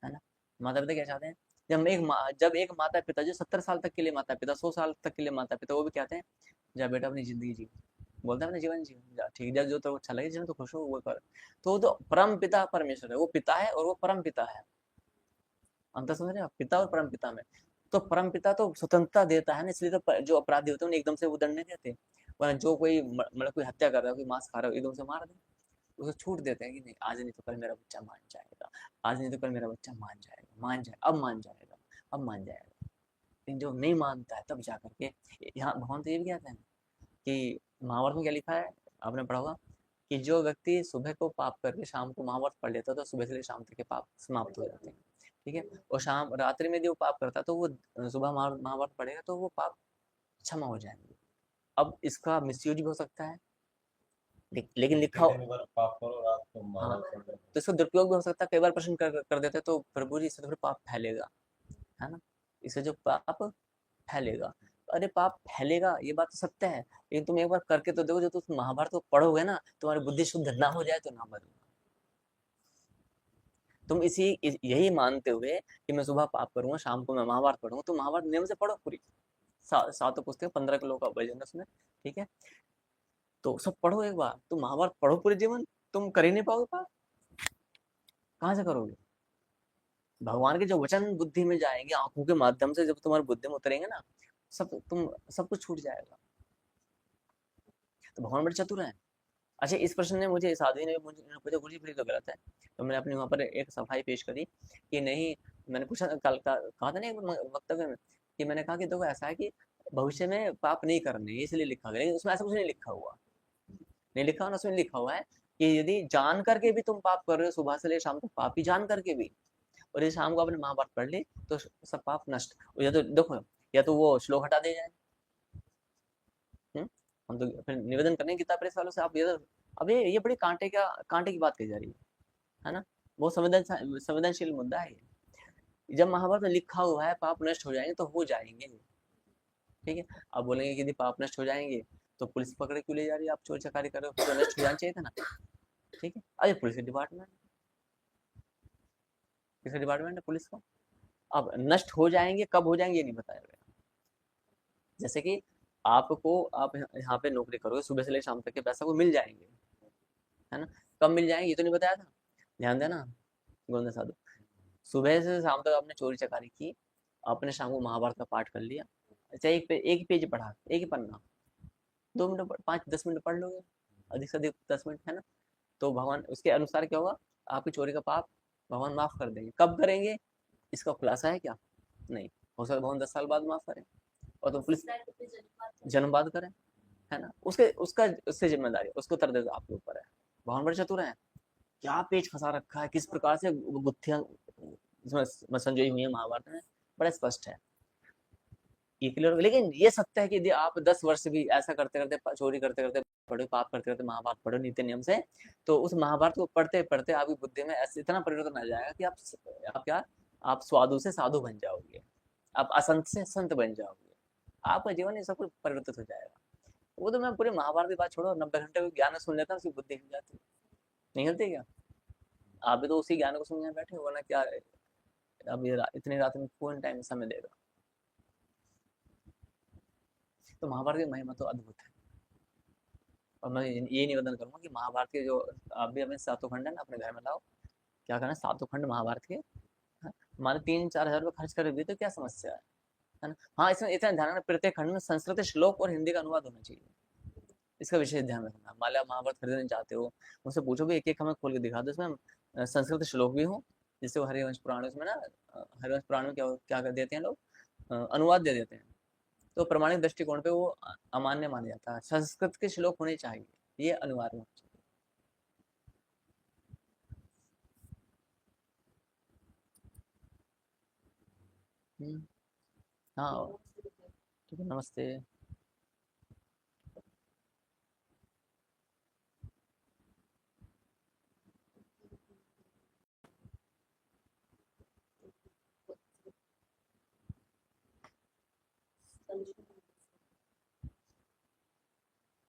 है ना। माता पिता क्या चाहते हैं? जब एक माता पिता जो 70 साल तक के लिए माता पिता, 100 साल तक के लिए माता पिता, वो भी कहते हैं जा बेटा अपनी जिंदगी जी, बोलते हैं अपने जीवन जी जा, ठीक है, जो तो अच्छा लगे, जिसमें तो खुश हो वो कर। तो परम पिता परमेश्वर है, वो पिता है और वो परम पिता है। अंतर समझ रहे हो? पिता और परम पिता में, तो परम पिता तो स्वतंत्रता देता है ना, इसलिए तो जो अपराधी होते हैं उन्हें एकदम से वो दंड नहीं देते। वरना जो कोई मतलब कोई हत्या कर रहा है, कोई मांस खा रहा है, एकदम से मार दे, उसे छूट देते हैं कि नहीं, आज नहीं तो कल मेरा बच्चा मान जाएगा, आज नहीं तो कल मेरा बच्चा मान जाएगा, मान जाए, अब मान जाएगा, अब मान जाएगा। लेकिन जो नहीं मानता है तब जाकर के, यहाँ भगवान तो ये भी कहते हैं कि महाभारत में क्या लिखा है, आपने पढ़ा होगा कि जो व्यक्ति सुबह को पाप करके शाम को महाभारत पढ़ लेता है तो सुबह से लेकर शाम तक के पाप समाप्त हो जाते हैं। ठीक है, और शाम रात्रि में यदि वो पाप करता है तो वो सुबह महाभारत पढ़ेगा तो वो पाप क्षमा हो जाएंगे। अब इसका मिसयूज भी हो सकता है, लेकिन लिखा दिन भर पाप करो, रात को हाँ, महाभारत पढ़ लो। तो इसका दुरुपयोग भी हो सकता है। कई बार प्रश्न कर देते हैं तो प्रभु जी इससे तो फिर पाप फैलेगा, है ना, इससे जो पाप फैलेगा। अरे पाप फैलेगा ये बात तो सत्य है, लेकिन तुम एक बार करके तो देखो, जो तुम महाभारत को पढ़ोगे ना, तुम्हारी बुद्धि शुद्ध ना हो जाए तो ना मरो। तुम यही मानते हुए कि मैं सुबह पाप करूंगा, शाम को मैं महाभारत पढ़ूंगा, तो महाभारत नियम से पढ़ो पूरी, सातों पुस्तकें, 15 किलो का वजन है उसमें। ठीक है, तो सब पढ़ो एक बार, तुम महाभारत पढ़ो पूरे जीवन, तुम कर ही नहीं पाओगे पाप, कहाँ से करोगे? भगवान के जो वचन बुद्धि में जाएंगे, आंखों के माध्यम से जब तुम्हारी बुद्धि में उतरेंगे ना, सब कुछ छूट जाएगा। तो भगवान बड़े चतुर है। अच्छा, इस प्रश्न ने मुझे, इस आदमी ने मुझे पूछा, गुरु जी फिर तो गलत है। तो मैंने अपने वहां पर एक सफाई पेश करी कि नहीं, मैंने पूछा कल कहा था ना एक वक्तव्य में, कि मैंने कहा कि देखो ऐसा है कि भविष्य में पाप नहीं करने, इसलिए लिखा गया, लेकिन उसमें ऐसा कुछ नहीं लिखा हुआ, नहीं लिखा हुआ ना, उसमें लिखा हुआ है कि यदि जान करके भी तुम पाप कर रहे हो, सुबह से लेकर शाम तक पाप ही जान करके भी, और ये शाम को आपने महाभारत पढ़ ली तो सब पाप नष्ट। या तो देखो, या तो वो श्लोक हटा दे जाए, हम तो फिर निवेदन करने कितना प्रेस वालों से, आप ये अब ये बड़ी कांटे की बात कही जा रही है ना। बहुत संवेदनशील मुद्दा है ये। जब महाभारत में लिखा हुआ है पाप नष्ट हो जाएंगे तो हो जाएंगे, ठीक है। अब बोलेंगे कि यदि पाप नष्ट हो जाएंगे तो पुलिस पकड़े क्यों ले जा रही है, आप चोरी चकारी कर रहे हो, तो नष्ट हो जाना चाहिए था ना। ठीक है, अरे पुलिस के डिपार्टमेंट, किसका डिपार्टमेंट है? पुलिस का। अब नष्ट हो जाएंगे, कब हो जाएंगे ये नहीं बताया गया। जैसे कि आप यहाँ पे नौकरी करोगे, सुबह से लेकर शाम तक के पैसा को मिल जाएंगे, है ना, कब मिल जाएंगे ये तो नहीं बताया था। ध्यान देना गोविंद साधु, सुबह से शाम तक आपने चोरी चकारी की, आपने शाम को महाभारत का पाठ कर लिया, अच्छा एक पेज पढ़ा, एक ही पन्ना, 2 मिनट 5-10 मिनट पढ़ लोगे, अधिक से अधिक 10 मिनट, है ना। तो भगवान उसके अनुसार क्या होगा, आपकी चोरी का पाप भगवान माफ कर देंगे। कब करेंगे इसका खुलासा है क्या? नहीं, हो सकता है भगवान 10 साल बाद माफ करें, और तो पुलिस जन्म बाद करें, है ना। उससे जिम्मेदारी, उसको तरदे आपके ऊपर है। भगवान बड़े चतुर है, क्या पेज फंसा रखा है, किस प्रकार से गुत्थियां संजोई हुई है महाभारत में, बड़ा स्पष्ट है ये क्लियर। लेकिन ये सत्य है कि यदि आप 10 वर्ष भी ऐसा करते करते, चोरी करते करते पढ़ो, पाप करते करते महाभारत पढ़ो नित्य नियम से, तो उस महाभारत को पढ़ते पढ़ते आपकी बुद्धि में ऐसे इतना परिवर्तन आ जाएगा कि आप स्वादु से साधु बन जाओगे, आप असंत से संत बन जाओगे, आपका जीवन ये सब कुछ परिवर्तित हो जाएगा। वो तो मैं पूरे महाभारत की बात छोड़ो, 90 घंटे ज्ञान सुन लेता हूँ, उसकी बुद्धि हिल जाती है, नहीं हिलती क्या? आप भी तो उसी ज्ञान को समझने बैठे हो, वरना क्या अब ये इतनी रात में कौन टाइम समय देगा। तो महाभारत की महिमा तो अद्भुत है। और मैं ये निवेदन करूंगा कि महाभारत के जो आप भी अपने सातों खंड है ना अपने घर में लाओ, क्या करना, सातों खंड महाभारत के, हाँ, माने 3-4 हजार रुपये खर्च कर भी तो क्या समस्या है ना। हाँ, इसमें इतना ध्यान रखना, प्रत्येक खंड में संस्कृत श्लोक और हिंदी का अनुवाद होना चाहिए, इसका विशेष ध्यान रखना। मान लिया महाभारत खरीदना चाहते हो, उनसे पूछो भी एक एक हमें खोल के दिखा दो, इसमें संस्कृत श्लोक भी हो, जिससे वो हरिवंश पुराण उसमें ना, हरिवंश पुराण में क्या क्या कर देते हैं लोग, अनुवाद दे देते हैं, तो प्रमाणिक दृष्टिकोण पे वो अमान्य माना जाता है। संस्कृत के श्लोक होने चाहिए, ये अनिवार्य होना चाहिए। हाँ, ठीक है, नमस्ते।